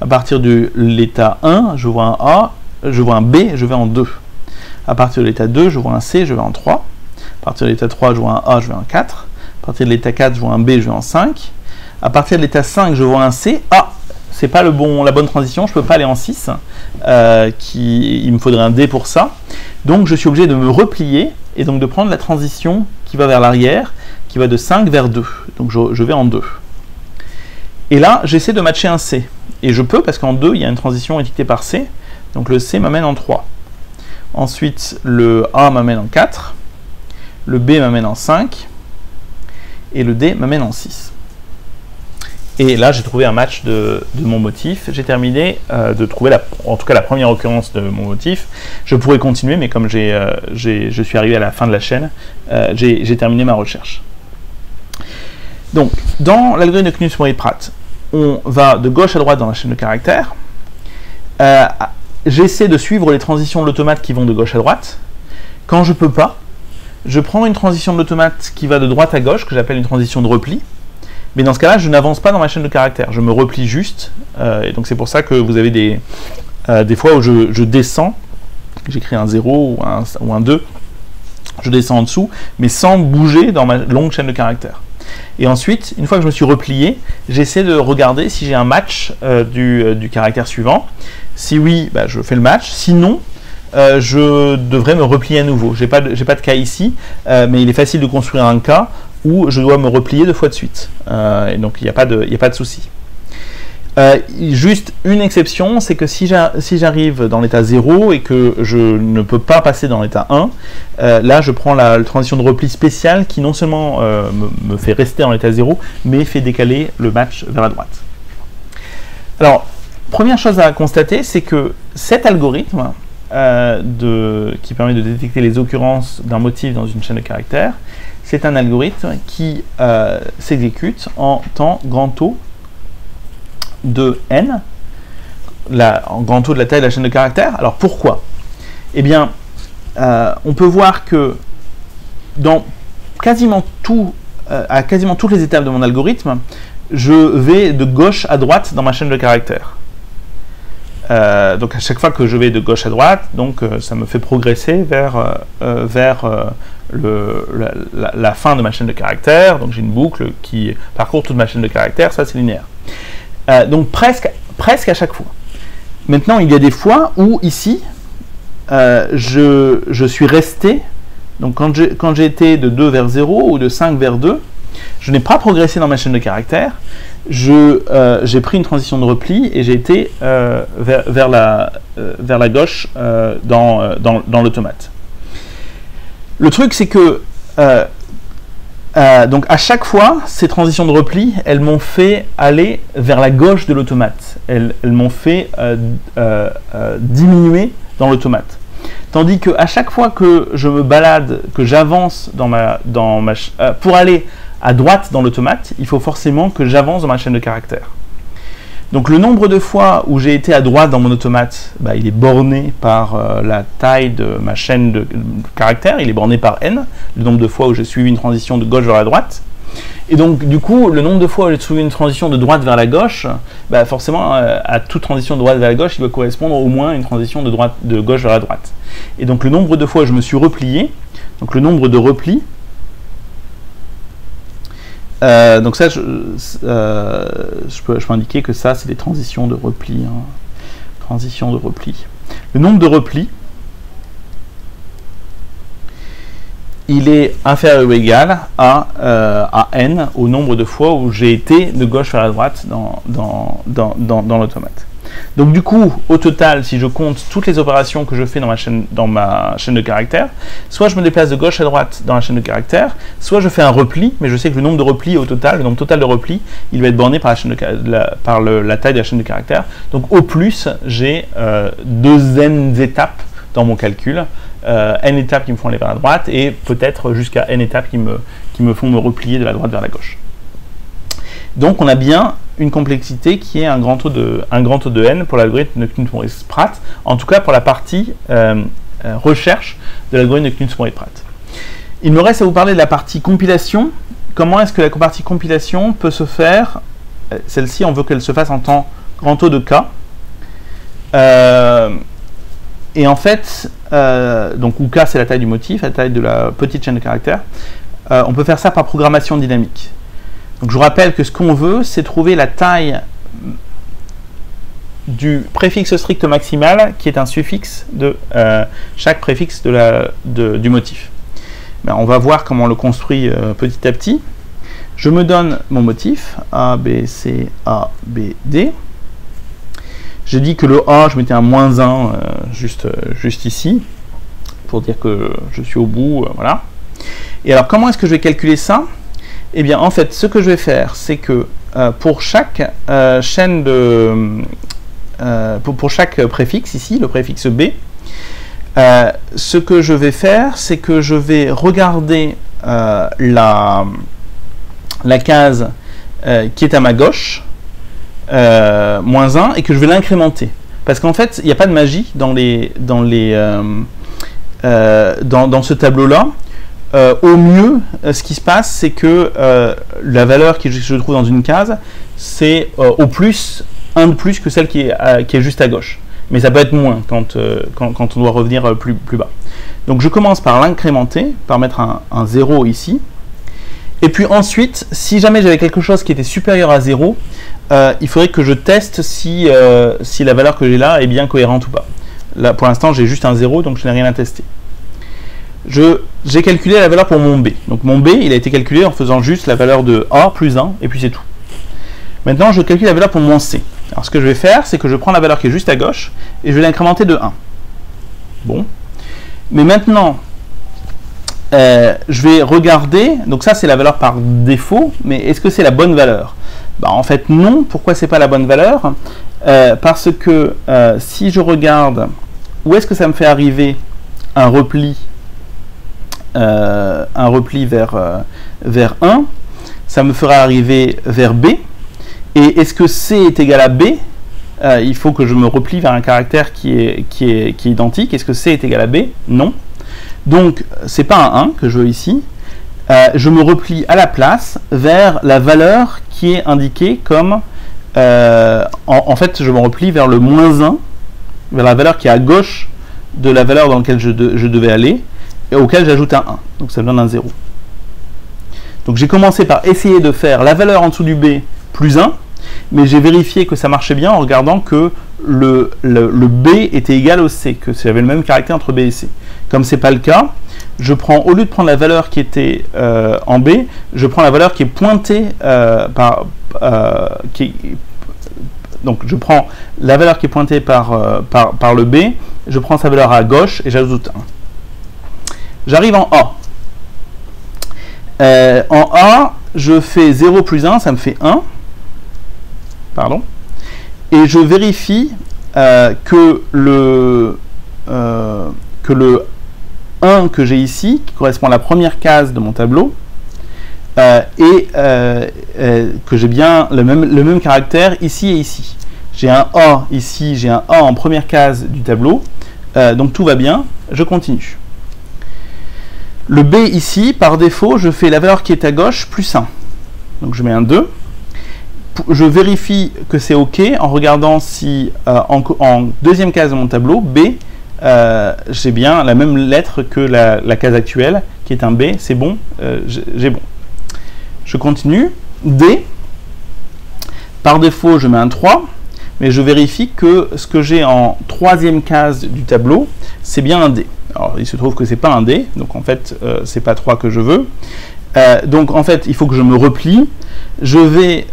À partir de l'état 1, je vois un A, je vois un B, je vais en 2. À partir de l'état 2, je vois un C, je vais en 3. À partir de l'état 3, je vois un A, je vais en 4. À partir de l'état 4, je vois un B, je vais en 5. À partir de l'état 5, je vois un C. Ah, c'est pas la bonne transition, je peux pas aller en 6. Il me faudrait un D pour ça. Donc je suis obligé de me replier et donc de prendre la transition qui va vers l'arrière, qui va de 5 vers 2. Donc je vais en 2. Et là, j'essaie de matcher un C. Et je peux, parce qu'en 2, il y a une transition étiquetée par C. Donc le C m'amène en 3. Ensuite, le A m'amène en 4. Le B m'amène en 5. Et le D m'amène en 6. Et là, j'ai trouvé un match de mon motif. J'ai terminé de trouver, en tout cas, la première occurrence de mon motif. Je pourrais continuer, mais comme je suis arrivé à la fin de la chaîne, j'ai terminé ma recherche. Donc, dans l'algorithme de Knut-Morris-Pratt, on va de gauche à droite dans la chaîne de caractères. J'essaie de suivre les transitions de l'automate qui vont de gauche à droite. Quand je ne peux pas, je prends une transition de l'automate qui va de droite à gauche, que j'appelle une transition de repli. Mais dans ce cas-là, je n'avance pas dans ma chaîne de caractères. Je me replie juste. Et donc c'est pour ça que vous avez des fois où je descends. J'écris un 0 ou un 2. Je descends en dessous, mais sans bouger dans ma longue chaîne de caractères. Et ensuite, une fois que je me suis replié, j'essaie de regarder si j'ai un match du caractère suivant. Si oui, bah, je fais le match. Sinon, je devrais me replier à nouveau. J'ai pas de cas ici, mais il est facile de construire un cas où je dois me replier 2 fois de suite. Et donc, il n'y a pas de souci. Juste une exception, c'est que si j'arrive dans l'état 0 et que je ne peux pas passer dans l'état 1, là je prends la transition de repli spéciale qui non seulement me fait rester dans l'état 0, mais fait décaler le match vers la droite. Alors, première chose à constater, c'est que cet algorithme qui permet de détecter les occurrences d'un motif dans une chaîne de caractères, c'est un algorithme qui s'exécute en temps grand O de n, en grand O de la taille de la chaîne de caractères. Alors pourquoi? Eh bien, on peut voir que dans à quasiment toutes les étapes de mon algorithme, je vais de gauche à droite dans ma chaîne de caractères. Donc à chaque fois que je vais de gauche à droite, donc ça me fait progresser vers la fin de ma chaîne de caractères. Donc j'ai une boucle qui parcourt toute ma chaîne de caractères, ça c'est linéaire. Donc presque à chaque fois. Maintenant, il y a des fois où ici, je suis resté, donc quand j'ai été de 2 vers 0 ou de 5 vers 2, je n'ai pas progressé dans ma chaîne de caractères, j'ai pris une transition de repli et j'ai été vers la gauche dans l'automate. Le truc, c'est que donc à chaque fois, ces transitions de repli, elles m'ont fait aller vers la gauche de l'automate. Elles m'ont fait diminuer dans l'automate. Tandis qu'à chaque fois que je me balade, que j'avance pour aller à droite dans l'automate, il faut forcément que j'avance dans ma chaîne de caractères. Donc le nombre de fois où j'ai été à droite dans mon automate, bah, il est borné par la taille de ma chaîne de caractères, il est borné par n, le nombre de fois où j'ai suivi une transition de gauche vers la droite. Et donc du coup, le nombre de fois où j'ai suivi une transition de droite vers la gauche, bah, forcément à toute transition de droite vers la gauche, il doit correspondre au moins à une transition de gauche vers la droite. Et donc le nombre de fois où je me suis replié, donc le nombre de replis, donc ça, je peux indiquer que ça, c'est des transitions de repli. Hein. Transition de repli. Le nombre de replis, il est inférieur ou égal à n, au nombre de fois où j'ai été de gauche vers la droite dans l'automate. Donc du coup, au total, si je compte toutes les opérations que je fais dans ma chaîne de caractères, soit je me déplace de gauche à droite dans la chaîne de caractères, soit je fais un repli, mais je sais que le nombre de replis au total, le nombre total de replis, il va être borné par la taille de la chaîne de caractères. Donc au plus, j'ai 2n étapes dans mon calcul, n étapes qui me font aller vers la droite, et peut-être jusqu'à n étapes qui me font me replier de la droite vers la gauche. Donc on a bien une complexité qui est un grand O de n pour l'algorithme de Knut-Moritz-Pratt, en tout cas pour la partie recherche de l'algorithme de Knut-Moritz-Pratt. Il me reste à vous parler de la partie compilation. Comment est-ce que la partie compilation peut se faire? Celle-ci, on veut qu'elle se fasse en temps grand O de k. Et en fait, donc où k c'est la taille du motif, la taille de la petite chaîne de caractères, on peut faire ça par programmation dynamique. Donc je vous rappelle que ce qu'on veut, c'est trouver la taille du préfixe strict maximal, qui est un suffixe de chaque préfixe du motif. Ben, on va voir comment on le construit petit à petit. Je me donne mon motif, A, B, C, A, B, D. J'ai dit que le A, je mettais un moins 1 juste ici, pour dire que je suis au bout, voilà. Et alors, comment est-ce que je vais calculer ça? Eh bien, en fait, ce que je vais faire, c'est que pour chaque chaîne pour chaque préfixe, ici, le préfixe B, ce que je vais faire, c'est que je vais regarder la case qui est à ma gauche, moins 1, et que je vais l'incrémenter. Parce qu'en fait, il n'y a pas de magie dans ce tableau-là. au mieux, ce qui se passe, c'est que la valeur qui se trouve dans une case, c'est au plus 1 de plus que celle qui est juste à gauche. Mais ça peut être moins quand on doit revenir plus bas. Donc je commence par l'incrémenter, par mettre un 0 ici. Et puis ensuite, si jamais j'avais quelque chose qui était supérieur à 0, il faudrait que je teste si la valeur que j'ai là est bien cohérente ou pas. Là, pour l'instant, j'ai juste un 0, donc je n'ai rien à tester. J'ai calculé la valeur pour mon B. Donc mon B, il a été calculé en faisant juste la valeur de A plus 1, et puis c'est tout. Maintenant, je calcule la valeur pour mon C. Alors ce que je vais faire, c'est que je prends la valeur qui est juste à gauche, et je vais l'incrémenter de 1. Bon. Mais maintenant, je vais regarder, donc ça c'est la valeur par défaut, mais est-ce que c'est la bonne valeur? Bah, en fait non. Pourquoi c'est pas la bonne valeur? Parce que si je regarde où est-ce que ça me fait arriver un repli vers 1, ça me fera arriver vers B. Et est-ce que C est égal à B? Il faut que je me replie vers un caractère qui est identique. Est-ce que C est égal à B? Non. Donc, c'est pas un 1 que je veux ici. Je me replie à la place vers la valeur qui est indiquée comme... en fait, je me replie vers le moins 1, vers la valeur qui est à gauche de la valeur dans laquelle je devais aller, et auquel j'ajoute un 1. Donc, ça me donne un 0. Donc, j'ai commencé par essayer de faire la valeur en dessous du B plus 1, mais j'ai vérifié que ça marchait bien en regardant que le B était égal au C, que j'avais le même caractère entre B et C. Comme ce n'est pas le cas, je prends, au lieu de prendre la valeur qui était en B, je prends la valeur qui est pointée donc je prends la valeur qui est pointée par le B, je prends sa valeur à gauche et j'ajoute 1. J'arrive en A. En A, je fais 0 plus 1, ça me fait 1. Pardon. Et je vérifie que le 1 que j'ai ici, qui correspond à la première case de mon tableau, et que j'ai bien le même caractère ici et ici. J'ai un A ici, j'ai un A en première case du tableau, donc tout va bien, je continue. Le B ici, par défaut, je fais la valeur qui est à gauche plus 1. Donc je mets un 2. Je vérifie que c'est OK en regardant si en deuxième case de mon tableau, B, j'ai bien la même lettre que la case actuelle, qui est un B, c'est bon, j'ai bon. Je continue. D, par défaut, je mets un 3, mais je vérifie que ce que j'ai en troisième case du tableau, c'est bien un D. Alors, il se trouve que c'est pas un D, donc en fait, c'est pas 3 que je veux. Donc en fait, il faut que je me replie. Je vais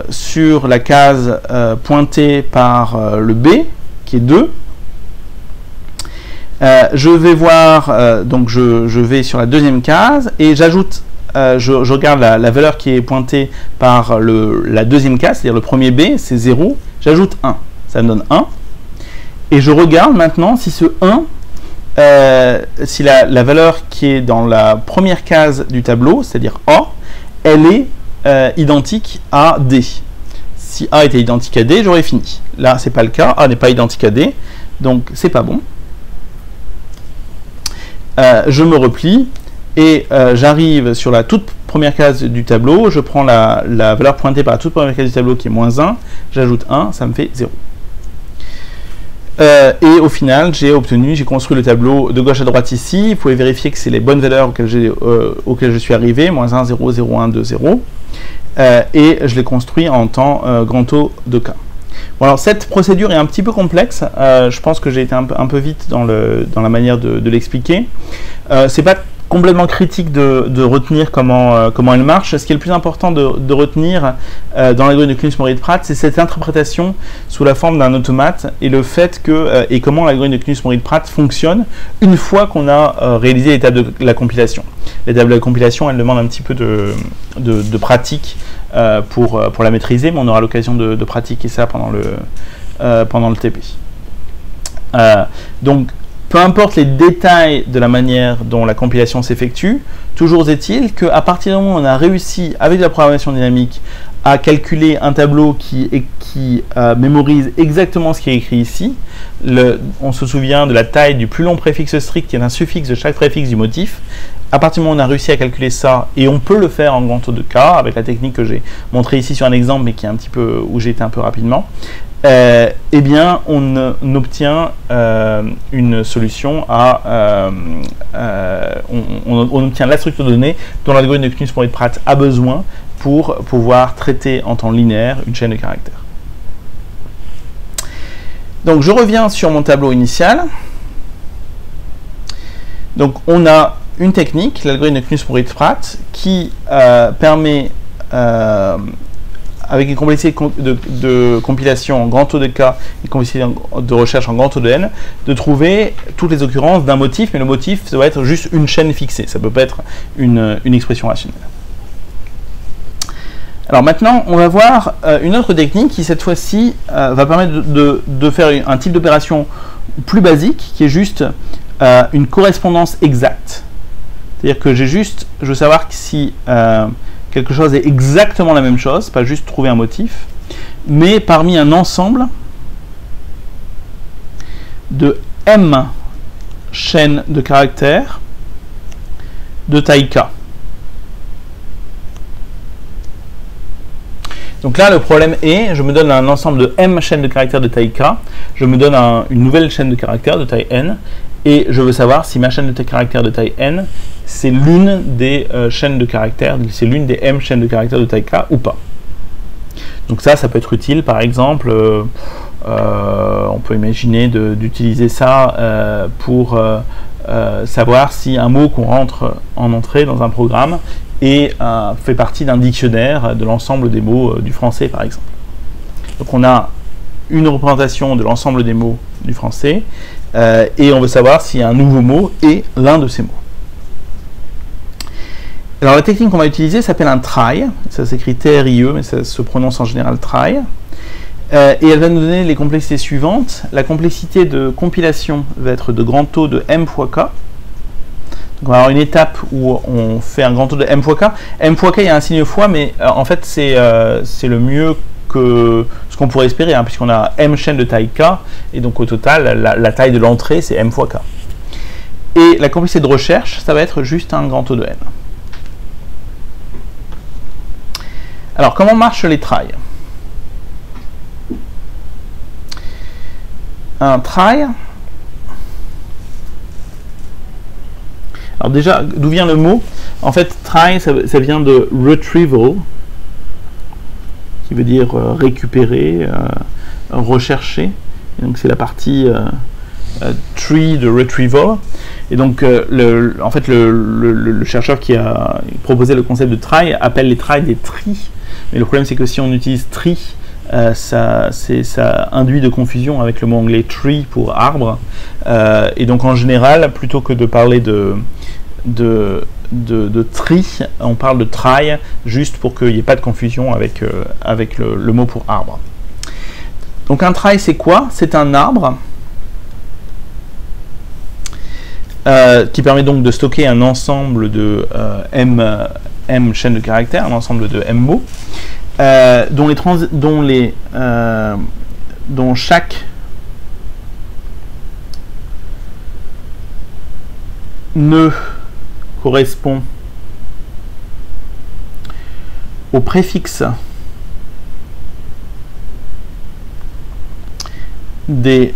sur la case pointée par le B, qui est 2. Je vais voir, donc je vais sur la deuxième case et j'ajoute, je regarde la valeur qui est pointée par la deuxième case, c'est-à-dire le premier B, c'est 0. J'ajoute 1, ça me donne 1. Et je regarde maintenant si ce 1, si la valeur qui est dans la première case du tableau, c'est-à-dire A, elle est identique à D. Si A était identique à D, j'aurais fini. Là, c'est pas le cas. A n'est pas identique à D, donc c'est pas bon. Je me replie et j'arrive sur la toute première case du tableau. Je prends la valeur pointée par la toute première case du tableau qui est moins 1. J'ajoute 1, ça me fait 0. Et au final, j'ai construit le tableau de gauche à droite ici. Vous pouvez vérifier que c'est les bonnes valeurs auxquelles je suis arrivé, moins 1, 0, 0, 1, 2, 0. Et je l'ai construit en temps grand O de K. Bon, alors cette procédure est un petit peu complexe. Je pense que j'ai été un peu vite dans la manière de l'expliquer. C'est pas complètement critique de retenir comment elle marche. Ce qui est le plus important de retenir dans l'algorithme de Knuth-Moritz-Pratt, c'est cette interprétation sous la forme d'un automate et le fait que et comment l'algorithme de Knuth-Moritz-Pratt fonctionne une fois qu'on a réalisé l'étape de la compilation. L'étape de la compilation, elle demande un petit peu de pratique pour la maîtriser, mais on aura l'occasion de pratiquer ça pendant le TP. Donc, peu importe les détails de la manière dont la compilation s'effectue, toujours est-il qu'à partir du moment où on a réussi, avec la programmation dynamique, à calculer un tableau qui mémorise exactement ce qui est écrit ici. On se souvient de la taille du plus long préfixe strict qui est un suffixe de chaque préfixe du motif. À partir du moment où on a réussi à calculer ça, et on peut le faire en grand taux de cas avec la technique que j'ai montrée ici sur un exemple, mais qui est un petit peu où j'ai été un peu rapidement, eh bien on obtient une solution on obtient la structure de données dont l'algorithme de Knuth-Moritz-Pratt a besoin pour pouvoir traiter en temps linéaire une chaîne de caractères. Donc je reviens sur mon tableau initial. Donc on a une technique, l'algorithme de Knuth-Moritz-Pratt, qui permet, avec une complexité de compilation en grand taux de cas et complexité de recherche en grand taux de n, de trouver toutes les occurrences d'un motif, mais le motif, ça doit être juste une chaîne fixée, ça ne peut pas être une expression rationnelle. Alors maintenant, on va voir une autre technique qui, cette fois-ci, va permettre de faire un type d'opération plus basique, qui est juste une correspondance exacte. C'est-à-dire que je veux savoir si quelque chose est exactement la même chose, pas juste trouver un motif, mais parmi un ensemble de m chaînes de caractères de taille k. Donc là, le problème est, je me donne un ensemble de m chaînes de caractères de taille k, je me donne une nouvelle chaîne de caractères de taille n, et je veux savoir si ma chaîne de caractères de taille n, c'est l'une des chaînes de caractères, c'est l'une des m chaînes de caractères de taille k ou pas. Donc ça peut être utile, par exemple, on peut imaginer d'utiliser ça pour savoir si un mot qu'on rentre en entrée dans un programme fait partie d'un dictionnaire de l'ensemble des mots du français, par exemple. Donc on a une représentation de l'ensemble des mots du français, et on veut savoir si un nouveau mot est l'un de ces mots. Alors la technique qu'on va utiliser s'appelle un trie, ça s'écrit T-R-I-E, mais ça se prononce en général trie, et elle va nous donner les complexités suivantes. La complexité de compilation va être de grand taux de m fois k. Donc on va avoir une étape où on fait un grand taux de m fois k. M fois k, il y a un signe fois, mais en fait c'est le mieux que ce qu'on pourrait espérer, puisqu'on a m chaînes de taille k, et donc au total, la taille de l'entrée, c'est m fois k. Et la complexité de recherche, ça va être juste un grand taux de n. Alors, comment marchent les tries? Un trie... Alors déjà, d'où vient le mot? En fait, try, ça vient de retrieval, qui veut dire récupérer, rechercher. Et donc c'est la partie tree de retrieval. Et donc en fait le chercheur qui a proposé le concept de try appelle les tries des tris. Mais le problème c'est que si on utilise tree, ça induit de confusion avec le mot anglais tree pour arbre. Et donc en général, plutôt que de parler de tree, on parle de try, juste pour qu'il n'y ait pas de confusion avec le mot pour arbre. Donc un try, c'est quoi? C'est un arbre qui permet donc de stocker un ensemble de m chaînes de caractères, un ensemble de m mots, dont chaque nœud correspond au préfixe des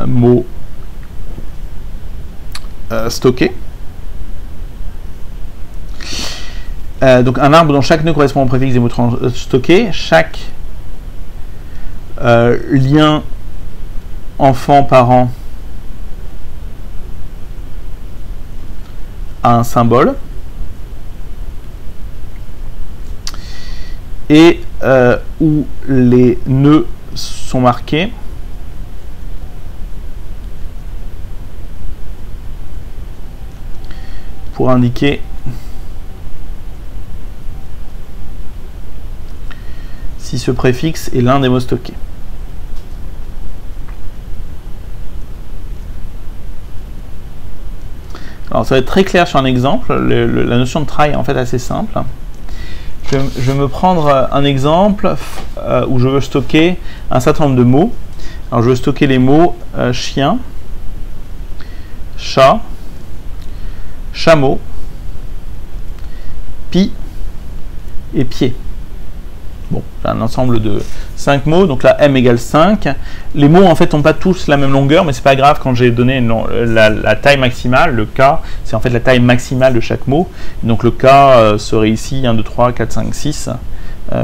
mots stockés. Donc un arbre dont chaque nœud correspond au préfixe des mots stockés, chaque lien enfant-parent a un symbole, et où les nœuds sont marqués pour indiquer si ce préfixe est l'un des mots stockés. Alors ça va être très clair sur un exemple. La notion de try est en fait assez simple. je vais me prendre un exemple où je veux stocker un certain nombre de mots. Alors je veux stocker les mots chien, chat, chameau, pie et pied. Bon, j'ai un ensemble de 5 mots, donc là m égale 5. Les mots en fait n'ont pas tous la même longueur, mais c'est pas grave quand j'ai donné la taille maximale. Le K, c'est en fait la taille maximale de chaque mot. Donc le K serait ici 1, 2, 3, 4, 5, 6,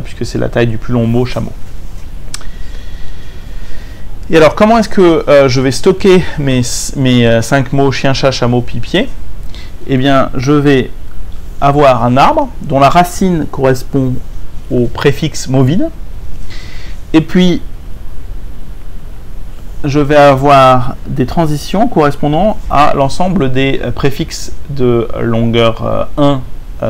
puisque c'est la taille du plus long mot chameau. Et alors, comment est-ce que je vais stocker mes 5 mots chien, chat, chameau, pie, pied? Eh bien, je vais avoir un arbre dont la racine correspond au préfixe mot vide. Et puis, je vais avoir des transitions correspondant à l'ensemble des préfixes de longueur 1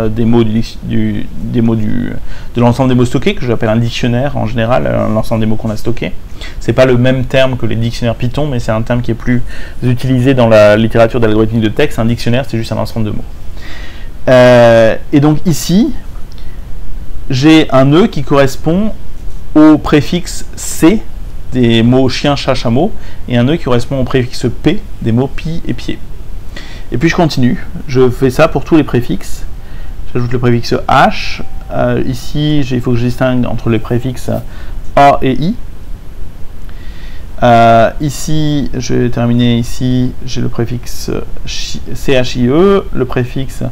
des mots de l'ensemble des mots stockés, que j'appelle un dictionnaire en général, l'ensemble des mots qu'on a stockés. C'est pas le même terme que les dictionnaires Python, mais c'est un terme qui est plus utilisé dans la littérature d'algorithmique de texte. Un dictionnaire, c'est juste un ensemble de mots. Et donc ici, j'ai un nœud qui correspond au préfixe C des mots chien, chat, chameau, et un nœud qui correspond au préfixe P des mots pie et pied. Et puis je continue, je fais ça pour tous les préfixes. J'ajoute le préfixe H. Ici, il faut que je distingue entre les préfixes A et I. Ici, je vais terminer ici, j'ai le préfixe CHIE, le préfixe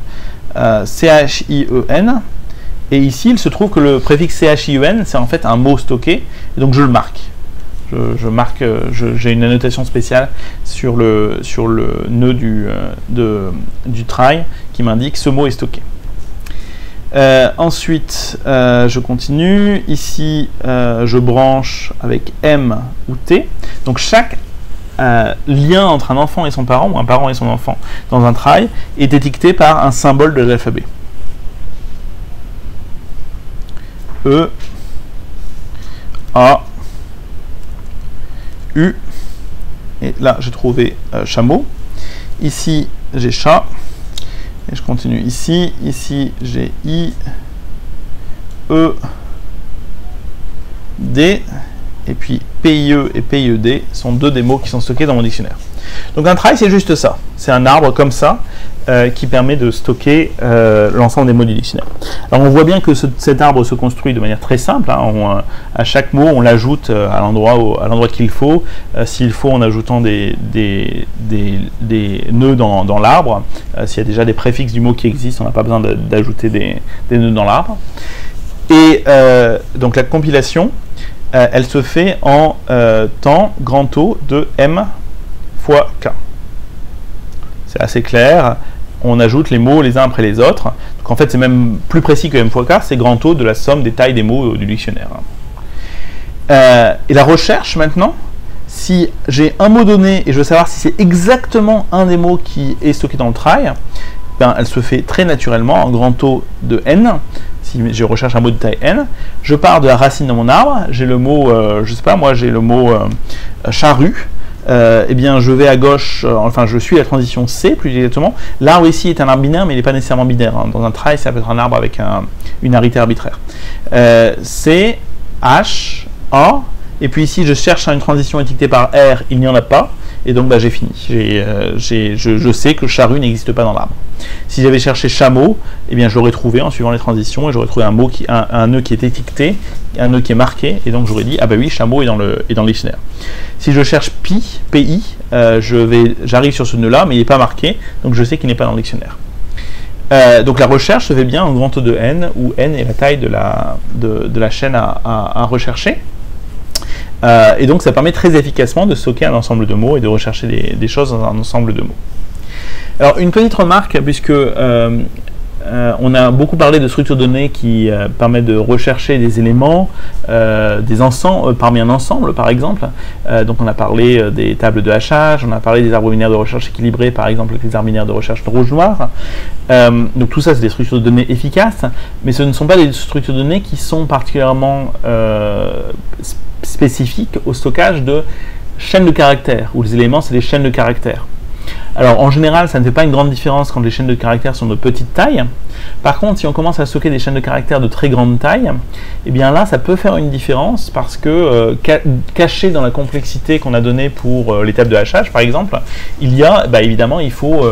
CHIEN. Et ici, il se trouve que le préfixe CHIEN, c'est en fait un mot stocké, et donc je le marque. J'ai une annotation spéciale sur le nœud du try qui m'indique ce mot est stocké. Ensuite, je continue. Ici, je branche avec M ou T. Donc, chaque lien entre un enfant et son parent, ou un parent et son enfant, dans un try, est étiqueté par un symbole de l'alphabet. E, A, U, et là, j'ai trouvé chameau. Ici, j'ai chat. Et je continue ici. Ici, j'ai I, E, D. Et puis PIE et PIED sont deux des mots qui sont stockés dans mon dictionnaire. Donc un try, c'est juste ça. C'est un arbre comme ça qui permet de stocker l'ensemble des mots du dictionnaire. Alors on voit bien que cet arbre se construit de manière très simple. Hein. À chaque mot, on l'ajoute à l'endroit qu'il faut. S'il faut, en ajoutant des nœuds dans l'arbre. S'il y a déjà des préfixes du mot qui existent, on n'a pas besoin d'ajouter des nœuds dans l'arbre. Et donc la compilation, elle se fait en temps grand O de M fois K. C'est assez clair. On ajoute les mots les uns après les autres. Donc en fait, c'est même plus précis que M fois K, c'est grand O de la somme des tailles des mots du dictionnaire. Et la recherche maintenant, si j'ai un mot donné et je veux savoir si c'est exactement un des mots qui est stocké dans le try, ben, elle se fait très naturellement en grand O de N. Si je recherche un mot de taille N, je pars de la racine de mon arbre, j'ai le mot, je sais pas moi, j'ai le mot charrue. Eh bien, je vais à gauche, enfin, je suis la transition C, plus exactement. L'arbre ici est un arbre binaire, mais il n'est pas nécessairement binaire. Hein. Dans un try, ça peut être un arbre avec une arité arbitraire. C, H, A, et puis ici, je cherche une transition étiquetée par R, il n'y en a pas, et donc bah, j'ai fini. Je sais que charrue n'existe pas dans l'arbre. Si j'avais cherché chameau, eh bien, je l'aurais trouvé en suivant les transitions, et j'aurais trouvé un nœud qui est étiqueté, un nœud qui est marqué, et donc j'aurais dit, ah bah oui, chameau est dans le dictionnaire. Si je cherche pi, PI, j'arrive sur ce nœud-là, mais il n'est pas marqué, donc je sais qu'il n'est pas dans le dictionnaire. Donc la recherche se fait bien en grand O de N, où N est la taille de la chaîne à rechercher. Et donc ça permet très efficacement de stocker un ensemble de mots et de rechercher des choses dans un ensemble de mots. Alors une petite remarque, puisque on a beaucoup parlé de structures de données qui permettent de rechercher des éléments, des ensembles, parmi un ensemble par exemple. Donc on a parlé des tables de hachage, on a parlé des arbres binaires de recherche équilibrés par exemple avec les arbres binaires de recherche rouge-noir. Donc tout ça c'est des structures de données efficaces, mais ce ne sont pas des structures de données qui sont particulièrement spécifiques au stockage de chaînes de caractères, où les éléments c'est des chaînes de caractères. Alors en général, ça ne fait pas une grande différence quand les chaînes de caractères sont de petite taille. Par contre, si on commence à stocker des chaînes de caractères de très grande taille, eh bien là, ça peut faire une différence parce que caché dans la complexité qu'on a donnée pour les tables de hachage, par exemple, il y a, évidemment, il faut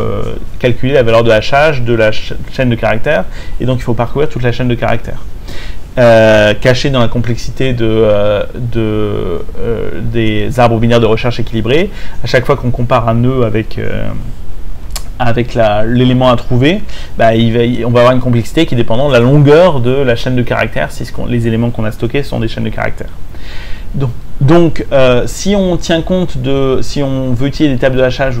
calculer la valeur de hachage de la chaîne de caractères, et donc il faut parcourir toute la chaîne de caractères. Caché dans la complexité des arbres binaires de recherche équilibrés, à chaque fois qu'on compare un nœud avec l'élément à trouver, on va avoir une complexité qui dépend de la longueur de la chaîne de caractères, si les éléments qu'on a stockés sont des chaînes de caractères. Donc si on tient compte si on veut utiliser des tables de hachage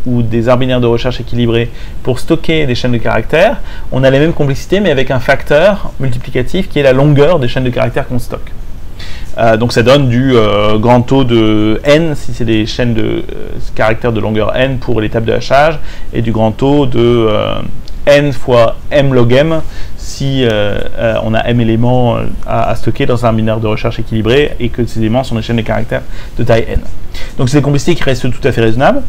ou des arbres binaires de recherche équilibrés pour stocker des chaînes de caractères, on a les mêmes complexités mais avec un facteur multiplicatif qui est la longueur des chaînes de caractères qu'on stocke. Donc ça donne du grand taux de n si c'est des chaînes de caractères de longueur n pour les tables de hachage, et du grand taux de n fois m log m si on a m éléments à stocker dans un binaire de recherche équilibré et que ces éléments sont des chaînes de caractères de taille n. Donc c'est des complexités qui restent tout à fait raisonnables.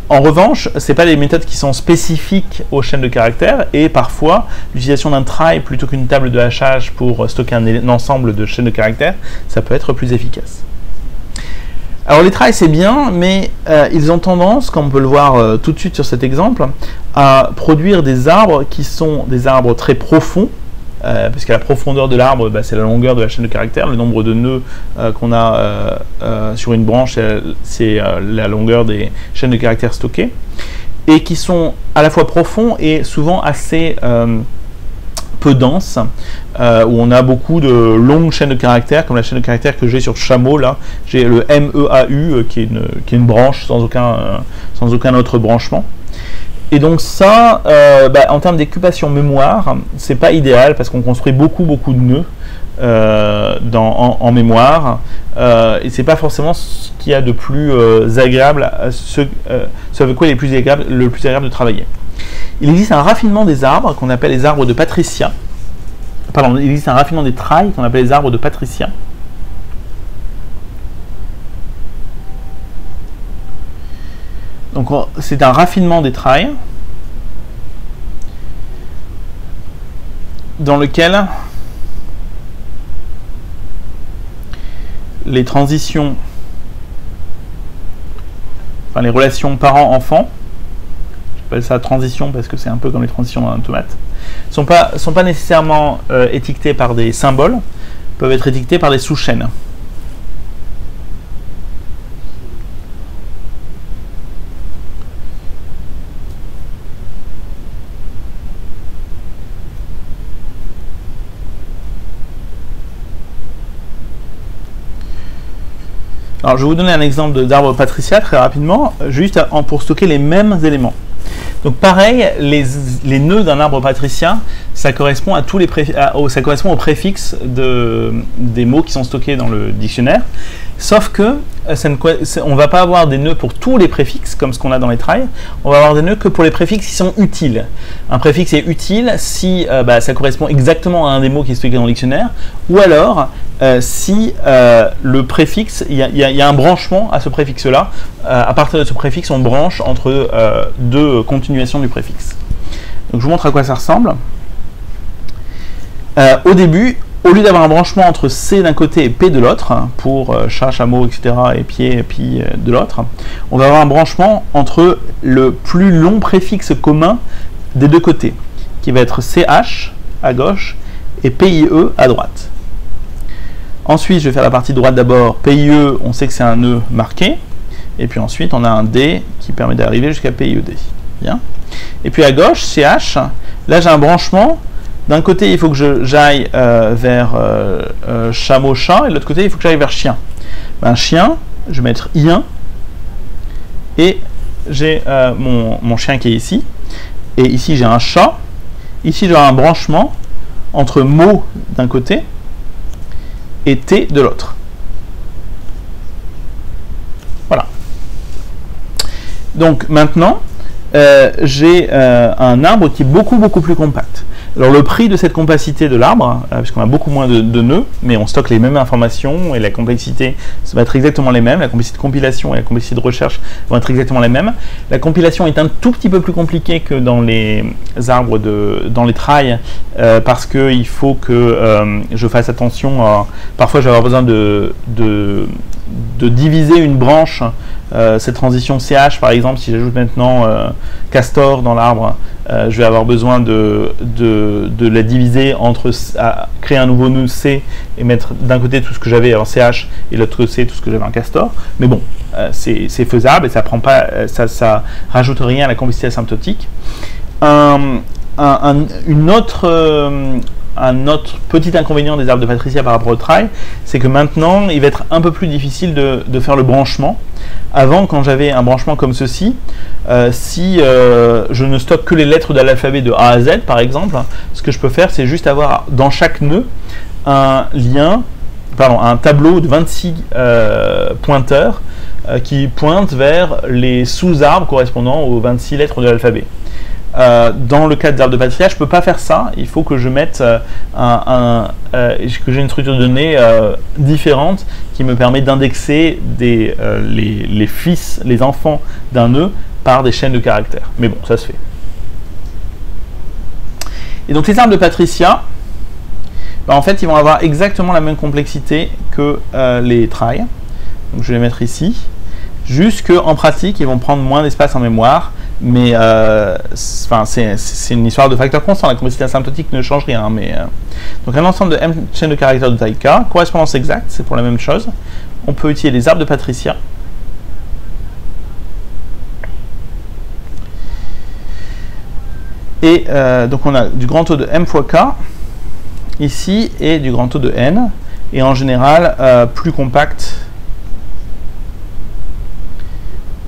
En revanche, ce n'est pas des méthodes qui sont spécifiques aux chaînes de caractères, et parfois l'utilisation d'un trie plutôt qu'une table de hachage pour stocker un ensemble de chaînes de caractères, ça peut être plus efficace. Alors les tries c'est bien, mais ils ont tendance, comme on peut le voir tout de suite sur cet exemple, à produire des arbres qui sont des arbres très profonds, parce que la profondeur de l'arbre, c'est la longueur de la chaîne de caractères, le nombre de nœuds qu'on a sur une branche, c'est la longueur des chaînes de caractères stockées, et qui sont à la fois profonds et souvent assez peu denses, où on a beaucoup de longues chaînes de caractères, comme la chaîne de caractères que j'ai sur chameau, là, j'ai le MEAU, qui est une branche sans aucun autre branchement. Et donc ça, en termes d'occupation mémoire, c'est pas idéal parce qu'on construit beaucoup de nœuds en mémoire, et c'est pas forcément ce qu'il y a de plus agréable, ce avec quoi il est le plus agréable de travailler. Il existe un raffinement des arbres qu'on appelle les arbres de Patricia. Pardon, il existe un raffinement des tries qu'on appelle les arbres de Patricia. Donc c'est un raffinement des tries dans lequel les transitions, les relations parents-enfants, j'appelle ça transition parce que c'est un peu comme les transitions dans un tomate, sont pas nécessairement étiquetées par des symboles, peuvent être étiquetées par des sous-chaînes. Alors, je vais vous donner un exemple d'arbre Patricia très rapidement, juste pour stocker les mêmes éléments. Donc, pareil, les nœuds d'un arbre Patricia, ça correspond au préfixe des mots qui sont stockés dans le dictionnaire. Sauf que on ne va pas avoir des nœuds pour tous les préfixes, comme ce qu'on a dans les tries. On va avoir des nœuds que pour les préfixes qui sont utiles. Un préfixe est utile si ça correspond exactement à un des mots qui est stocké dans le dictionnaire, ou alors si le préfixe, il y a un branchement à ce préfixe-là. À partir de ce préfixe, on branche entre deux continuations du préfixe. Donc je vous montre à quoi ça ressemble. Au début, au lieu d'avoir un branchement entre C d'un côté et P de l'autre, pour chat, chameau, etc., et pied, et puis de l'autre, on va avoir un branchement entre le plus long préfixe commun des deux côtés, qui va être CH à gauche et PIE à droite. Ensuite, je vais faire la partie droite d'abord. PIE, on sait que c'est un nœud marqué, et puis ensuite, on a un D qui permet d'arriver jusqu'à PIED. Bien. Et puis à gauche, CH, là j'ai un branchement. D'un côté, il faut que j'aille vers chameau-chat, et de l'autre côté, il faut que j'aille vers chien. Chien, je vais mettre I1, et j'ai mon chien qui est ici. Et ici, j'ai un chat. Ici, j'aurai un branchement entre mot d'un côté et T de l'autre. Voilà. Donc maintenant, j'ai un arbre qui est beaucoup plus compact. Alors le prix de cette complexité de l'arbre, puisqu'on a beaucoup moins de nœuds, mais on stocke les mêmes informations et la complexité ça va être exactement les mêmes, la complexité de compilation et la complexité de recherche vont être exactement les mêmes. La compilation est un tout petit peu plus compliquée que dans les arbres dans les trails, parce qu'il faut que je fasse attention. Parfois je vais avoir besoin de diviser une branche, cette transition CH par exemple, si j'ajoute maintenant castor dans l'arbre, je vais avoir besoin de la diviser entre créer un nouveau nœud C et mettre d'un côté tout ce que j'avais en CH et l'autre côté tout ce que j'avais en castor. Mais bon, c'est faisable et ça prend pas, ça rajoute rien à la complexité asymptotique. Un autre petit inconvénient des arbres de Patricia par rapport au trail, c'est que maintenant il va être un peu plus difficile de faire le branchement. Avant, quand j'avais un branchement comme ceci, si je ne stocke que les lettres de l'alphabet de A à Z par exemple, ce que je peux faire c'est juste avoir dans chaque nœud un tableau de 26 pointeurs qui pointent vers les sous-arbres correspondant aux 26 lettres de l'alphabet. Dans le cas des arbres de Patricia, je ne peux pas faire ça. Il faut que je mette que j'ai une structure de données différente qui me permet d'indexer les enfants d'un nœud par des chaînes de caractères. Mais bon, ça se fait. Et donc les arbres de Patricia, en fait, ils vont avoir exactement la même complexité que les trails. Donc je vais les mettre ici. Juste qu'en pratique, ils vont prendre moins d'espace en mémoire. Mais c'est une histoire de facteur constant, la complexité asymptotique ne change rien. Donc un ensemble de m chaînes de caractères de taille k, correspondance exacte, c'est pour la même chose. On peut utiliser les arbres de Patricia. Et donc on a du grand taux de m fois k ici et du grand taux de n, et en général plus compact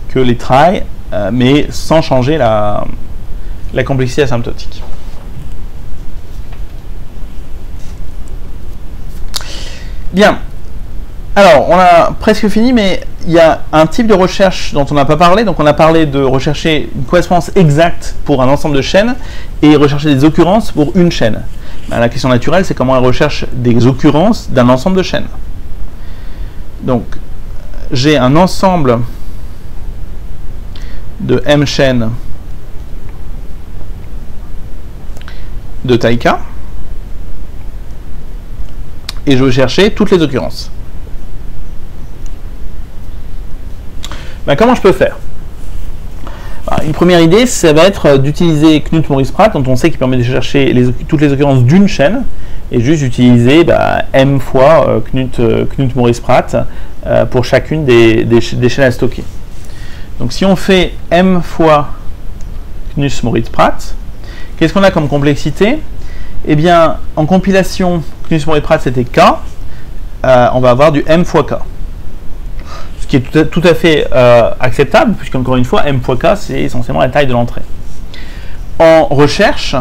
que les trails, mais sans changer la complexité asymptotique. Bien, alors on a presque fini, mais il y a un type de recherche dont on n'a pas parlé. Donc on a parlé de rechercher une correspondance exacte pour un ensemble de chaînes et rechercher des occurrences pour une chaîne. La question naturelle, c'est comment on recherche des occurrences d'un ensemble de chaînes. Donc j'ai un ensemble de m chaînes de taille k et je veux chercher toutes les occurrences. Comment je peux faire? Une première idée, ça va être d'utiliser Knuth-Morris-Pratt, dont on sait qu'il permet de chercher toutes les occurrences d'une chaîne, et juste utiliser m fois Knuth-Morris-Pratt pour chacune des chaînes à stocker. Donc si on fait m fois Knuth-Morris-Pratt, qu'est-ce qu'on a comme complexité? Eh bien, en compilation, Knuth-Morris-Pratt c'était k, on va avoir du m fois k. Ce qui est tout à fait acceptable, puisque encore une fois, m fois k c'est essentiellement la taille de l'entrée. En recherche,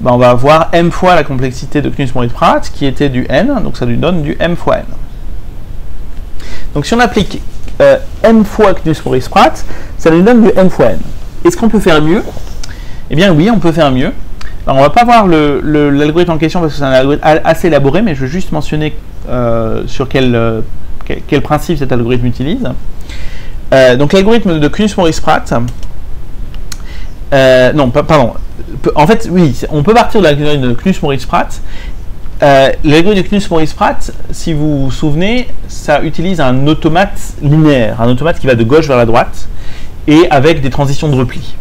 on va avoir m fois la complexité de Knuth-Morris-Pratt, qui était du n, donc ça lui donne du m fois n. Donc si on applique m fois Knuth-Morris-Pratt, ça nous donne du m fois n. Est-ce qu'on peut faire mieux? Eh bien oui, on peut faire mieux. Alors, on ne va pas voir l'algorithme en question parce que c'est un algorithme assez élaboré, mais je vais juste mentionner sur quel principe cet algorithme utilise. Donc l'algorithme de Knuth-Morris-Pratt, en fait oui, on peut partir de l'algorithme de Knuth-Morris-Pratt. L'algorithme de Knuth-Morris-Pratt, si vous vous souvenez, ça utilise un automate linéaire, un automate qui va de gauche vers la droite et avec des transitions de repli.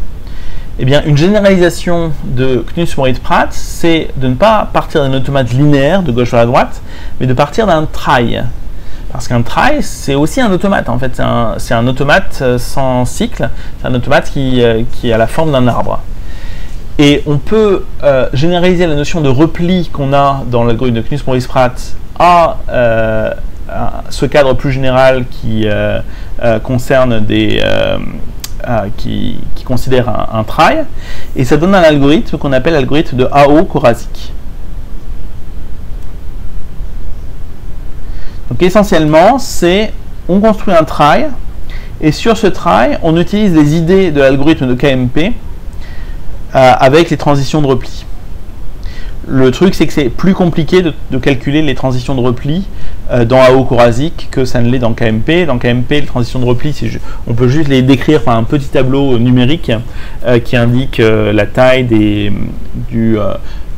Eh bien, une généralisation de Knuth-Morris-Pratt, c'est de ne pas partir d'un automate linéaire de gauche vers la droite, mais de partir d'un trie. Parce qu'un trie, c'est aussi un automate, en fait, c'est un automate sans cycle, c'est un automate qui a la forme d'un arbre. Et on peut généraliser la notion de repli qu'on a dans l'algorithme de Knuth-Morris-Pratt à ce cadre plus général qui concerne qui considère un trie, et ça donne un algorithme qu'on appelle l'algorithme de Hao-Korasic. Donc essentiellement, on construit un trie, et sur ce trie, on utilise les idées de l'algorithme de KMP avec les transitions de repli. Le truc, c'est que c'est plus compliqué de calculer les transitions de repli dans AO Courasic que ça ne l'est dans KMP. Dans KMP, les transitions de repli, on peut juste les décrire par un petit tableau numérique qui indique la taille du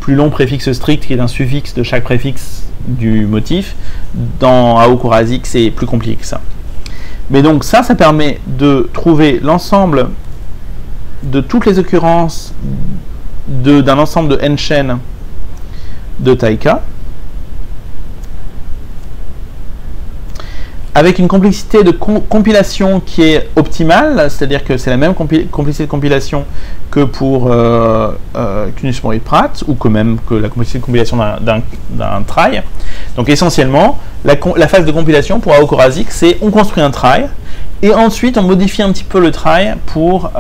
plus long préfixe strict qui est un suffixe de chaque préfixe du motif. Dans AO Courasic, c'est plus compliqué que ça. Mais donc ça permet de trouver l'ensemble de toutes les occurrences d'un ensemble de n chaînes de taille k avec une complexité de compilation qui est optimale, c'est-à-dire que c'est la même complexité de compilation que pour Knus-Morris-Pratt ou que même que la complexité de compilation d'un trie. Donc essentiellement, la phase de compilation pour AO Courasic, c'est on construit un trie et ensuite on modifie un petit peu le trie pour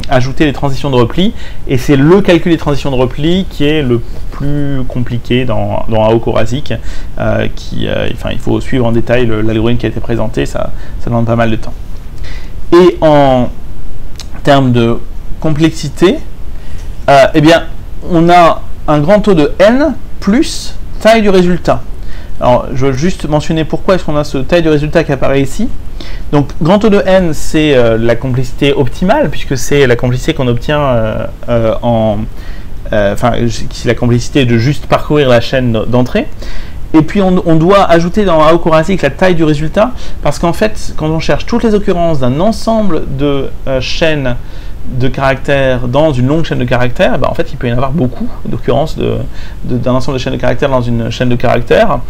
ajouter les transitions de repli, et c'est le calcul des transitions de repli qui est le plus compliqué dans AO Courasic. Il faut suivre en détail l'algorithme qui a été présenté, ça demande pas mal de temps. Et en termes de complexité, eh bien, on a un grand taux de n plus taille du résultat. Alors, je veux juste mentionner pourquoi est-ce qu'on a ce taille du résultat qui apparaît ici. Donc, grand taux de n, c'est la complexité optimale, puisque c'est la complexité qu'on obtient c'est la complexité de juste parcourir la chaîne d'entrée. Et puis, on doit ajouter dans AO Courasic la taille du résultat, parce qu'en fait, quand on cherche toutes les occurrences d'un ensemble de chaînes de caractères dans une longue chaîne de caractères, en fait il peut y en avoir beaucoup d'occurrences d'un ensemble de chaînes de caractères dans une chaîne de caractères.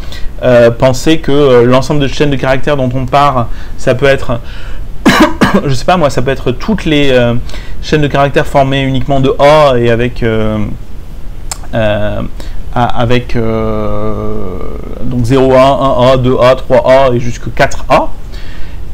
Pensez que l'ensemble de chaînes de caractères dont on part, ça peut être je sais pas moi, ça peut être toutes les chaînes de caractères formées uniquement de A et avec donc 0A, 1A, 2A, 3A et jusqu'à 4A.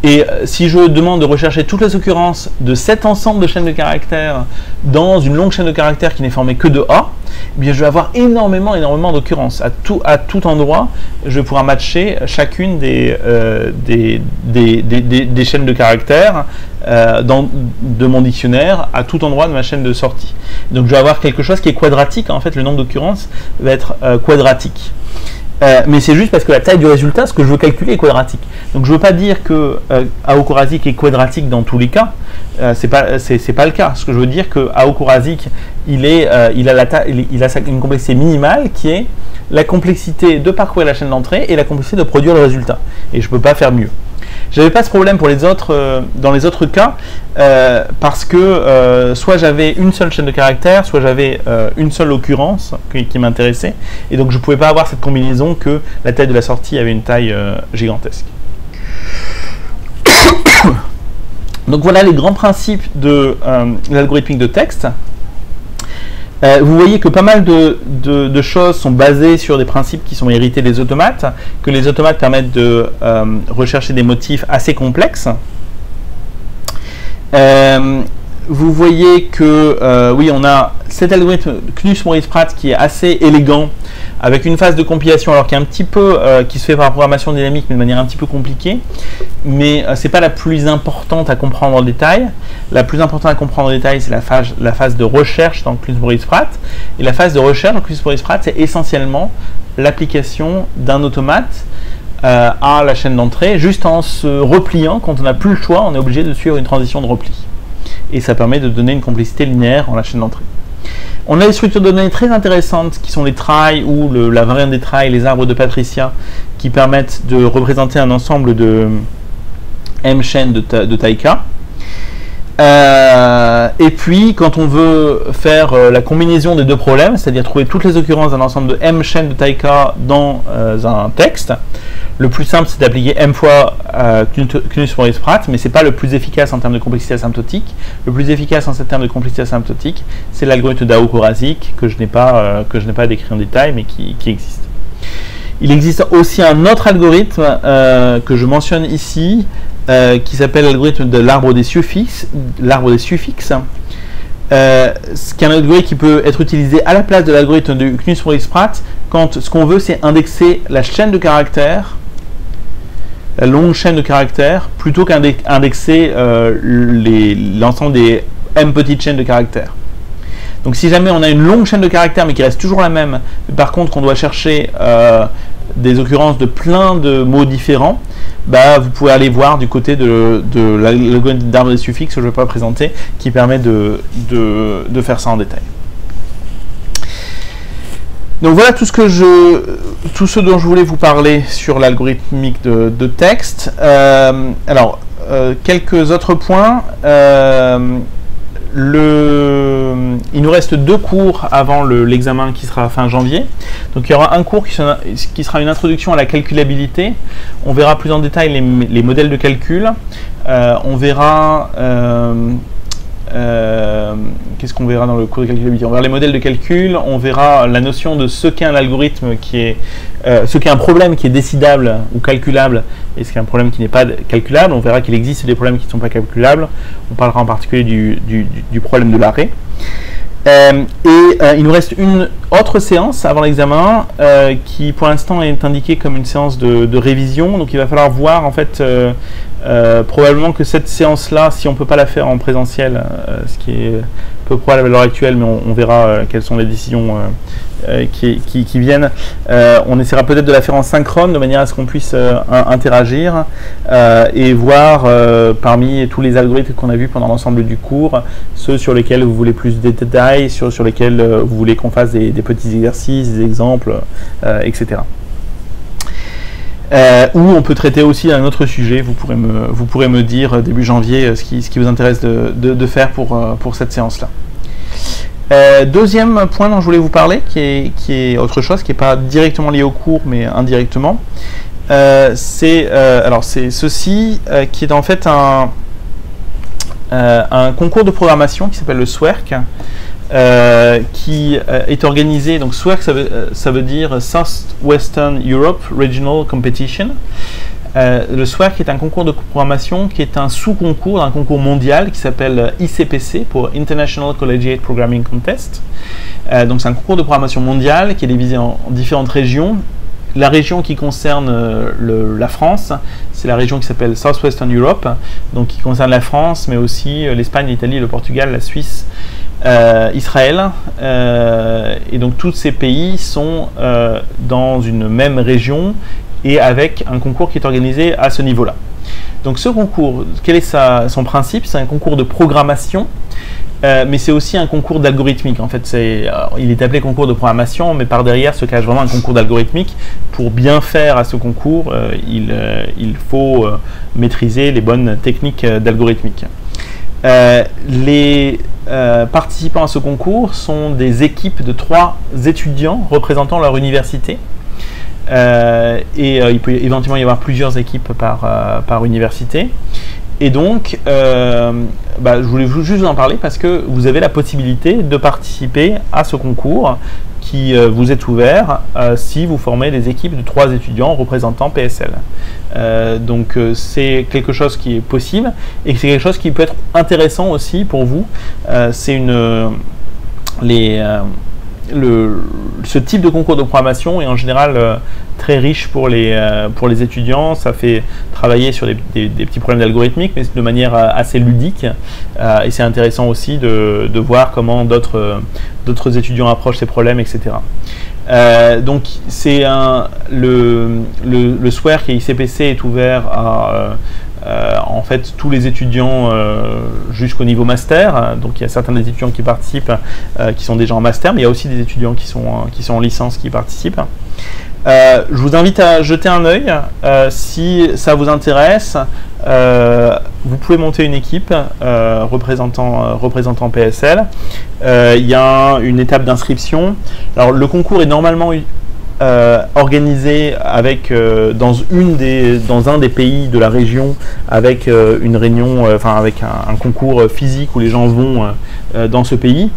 Et si je demande de rechercher toutes les occurrences de cet ensemble de chaînes de caractères dans une longue chaîne de caractères qui n'est formée que de A, eh bien je vais avoir énormément d'occurrences. À tout endroit, je vais pouvoir matcher chacune des chaînes de caractères de mon dictionnaire à tout endroit de ma chaîne de sortie. Donc je vais avoir quelque chose qui est quadratique. En fait, le nombre d'occurrences va être quadratique. Mais c'est juste parce que la taille du résultat, ce que je veux calculer, est quadratique. Donc je ne veux pas dire que AO Courasic est quadratique dans tous les cas. C'est pas le cas. Ce que je veux dire, que AO Courasic, il a une complexité minimale qui est la complexité de parcourir la chaîne d'entrée et la complexité de produire le résultat. Et je ne peux pas faire mieux. J'avais pas ce problème pour dans les autres cas, parce que soit j'avais une seule chaîne de caractères, soit j'avais une seule occurrence qui m'intéressait, et donc je pouvais pas avoir cette combinaison que la taille de la sortie avait une taille gigantesque. Donc voilà les grands principes de l'algorithmique de texte. Vous voyez que pas mal de choses sont basées sur des principes qui sont hérités des automates, que les automates permettent de rechercher des motifs assez complexes. Vous voyez que, oui, on a cet algorithme Knus-Morris-Pratt qui est assez élégant, avec une phase de compilation, alors qui est un petit peu, qui se fait par la programmation dynamique, mais de manière un petit peu compliquée. Mais c'est pas la plus importante à comprendre en détail. La plus importante à comprendre en détail, c'est la phase de recherche dans Knus-Morris-Pratt. Et la phase de recherche dans Knus-Morris-Pratt, c'est essentiellement l'application d'un automate à la chaîne d'entrée, juste en se repliant. Quand on n'a plus le choix, on est obligé de suivre une transition de repli. Et ça permet de donner une complexité linéaire en la chaîne d'entrée. On a des structures de données très intéressantes qui sont les tries ou la variante des tries, les arbres de Patricia, qui permettent de représenter un ensemble de M chaînes de taille K. Et puis, quand on veut faire la combinaison des deux problèmes, c'est-à-dire trouver toutes les occurrences d'un ensemble de M chaînes de taille K dans un texte, le plus simple, c'est d'appliquer M fois Knus-Morris-Pratt, mais ce n'est pas le plus efficace en termes de complexité asymptotique. Le plus efficace en termes de complexité asymptotique, c'est l'algorithme d'AO Courasic, que je n'ai pas décrit en détail, mais qui existe. Il existe aussi un autre algorithme que je mentionne ici, qui s'appelle l'algorithme de l'arbre des suffixes, ce qui est un algorithme qui peut être utilisé à la place de l'algorithme de Knus-Morris-Pratt quand ce qu'on veut, c'est indexer la chaîne de caractères, la longue chaîne de caractères, plutôt qu'indexer l'ensemble des M petites chaînes de caractères. Donc si jamais on a une longue chaîne de caractères mais qui reste toujours la même, par contre qu'on doit chercher des occurrences de plein de mots différents, bah, vous pouvez aller voir du côté de l'algorithme d'arbre des suffixes que je ne vais pas présenter, qui permet de faire ça en détail. Donc voilà tout ce dont je voulais vous parler sur l'algorithmique de texte. Alors, quelques autres points. Il nous reste 2 cours avant l'examen qui sera fin janvier. Donc il y aura un cours qui sera une introduction à la calculabilité. On verra plus en détail les modèles de calcul. On verra... qu'est-ce qu'on verra dans le cours de calculabilité? On verra les modèles de calcul, on verra la notion de ce qu'est un algorithme ce qu'est un problème qui est décidable ou calculable et ce qu'est un problème qui n'est pas calculable. On verra qu'il existe des problèmes qui ne sont pas calculables. On parlera en particulier du problème de l'arrêt. Il nous reste une autre séance avant l'examen qui pour l'instant est indiquée comme une séance de révision. Donc il va falloir voir en fait probablement que cette séance-là, si on ne peut pas la faire en présentiel, ce qui est peu probable à l'heure actuelle, mais on verra quelles sont les décisions qui viennent, on essaiera peut-être de la faire en synchrone de manière à ce qu'on puisse interagir et voir parmi tous les algorithmes qu'on a vus pendant l'ensemble du cours, ceux sur lesquels vous voulez plus de détails, sur lesquels vous voulez qu'on fasse des petits exercices, des exemples, etc. Ou on peut traiter aussi un autre sujet. Vous pourrez me dire début janvier ce qui vous intéresse de faire pour cette séance-là. Deuxième point dont je voulais vous parler, qui est autre chose, qui n'est pas directement lié au cours, mais indirectement, c'est ceci, qui est en fait un concours de programmation qui s'appelle le SWERC, qui est organisé, donc SWERC ça veut dire Southwestern Europe Regional Competition. Le SWERC est un concours de programmation qui est un sous-concours d'un concours mondial qui s'appelle ICPC pour International Collegiate Programming Contest. Donc c'est un concours de programmation mondial qui est divisé en différentes régions. La région qui concerne la France, c'est la région qui s'appelle Southwestern Europe, donc qui concerne la France, mais aussi l'Espagne, l'Italie, le Portugal, la Suisse, Israël, et donc tous ces pays sont dans une même région et avec un concours qui est organisé à ce niveau-là. Donc ce concours, quel est son principe? C'est un concours de programmation, mais c'est aussi un concours d'algorithmique. En fait, il est appelé concours de programmation, mais par derrière se cache vraiment un concours d'algorithmique. Pour bien faire à ce concours, il faut maîtriser les bonnes techniques d'algorithmique. Les participants à ce concours sont des équipes de 3 étudiants représentant leur université. Il peut éventuellement y avoir plusieurs équipes par université. Et donc, je voulais juste vous en parler parce que vous avez la possibilité de participer à ce concours qui vous est ouvert si vous formez des équipes de 3 étudiants représentant PSL. Donc c'est quelque chose qui est possible et c'est quelque chose qui peut être intéressant aussi pour vous. C'est ce type de concours de programmation est en général très riche pour les étudiants. Ça fait travailler sur des petits problèmes d'algorithmique, mais de manière assez ludique. Et c'est intéressant aussi de voir comment d'autres étudiants approchent ces problèmes, etc. Donc c'est le SWERC et ICPC est ouvert à en fait tous les étudiants jusqu'au niveau master. Donc il y a certains des étudiants qui participent qui sont déjà en master, mais il y a aussi des étudiants qui sont en licence qui participent. Je vous invite à jeter un œil si ça vous intéresse. Vous pouvez monter une équipe représentant PSL. Il y a une étape d'inscription. Alors le concours est normalement organisé avec dans un des pays de la région avec une réunion, avec un concours physique où les gens vont dans ce pays.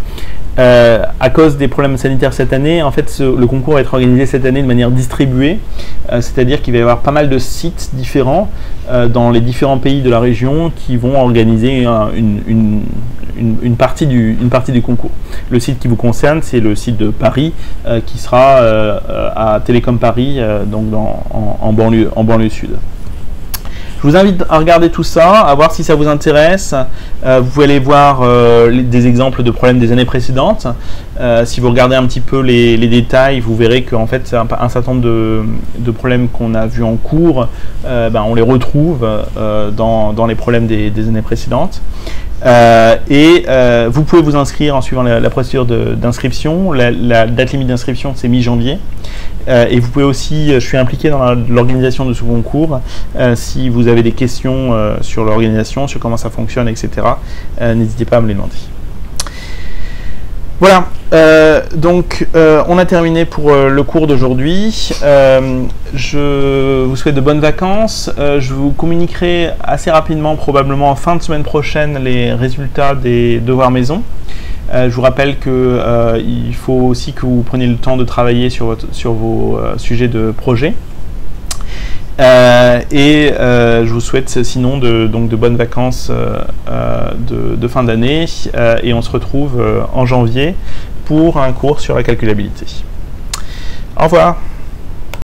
À cause des problèmes sanitaires cette année, en fait, le concours va être organisé cette année de manière distribuée, c'est-à-dire qu'il va y avoir pas mal de sites différents dans les différents pays de la région qui vont organiser une partie du concours. Le site qui vous concerne, c'est le site de Paris, qui sera à Télécom Paris, donc en banlieue sud. Je Je vous invite à regarder tout ça, à voir si ça vous intéresse. Vous pouvez aller voir des exemples de problèmes des années précédentes. Si vous regardez un petit peu les détails, vous verrez qu'en fait, un certain nombre de problèmes qu'on a vus en cours, on les retrouve dans les problèmes des années précédentes. Vous pouvez vous inscrire en suivant la procédure d'inscription. La date limite d'inscription, c'est mi-janvier. Et vous pouvez aussi, je suis impliqué dans l'organisation de ce concours. Si vous avez des questions sur l'organisation, sur comment ça fonctionne, etc., n'hésitez pas à me les demander. Voilà, on a terminé pour le cours d'aujourd'hui. Je vous souhaite de bonnes vacances. Je vous communiquerai assez rapidement, probablement en fin de semaine prochaine, les résultats des devoirs maison. Je vous rappelle qu'il faut aussi que vous preniez le temps de travailler sur vos sujets de projet. Je vous souhaite sinon de bonnes vacances de fin d'année et on se retrouve en janvier pour un cours sur la calculabilité. Au revoir.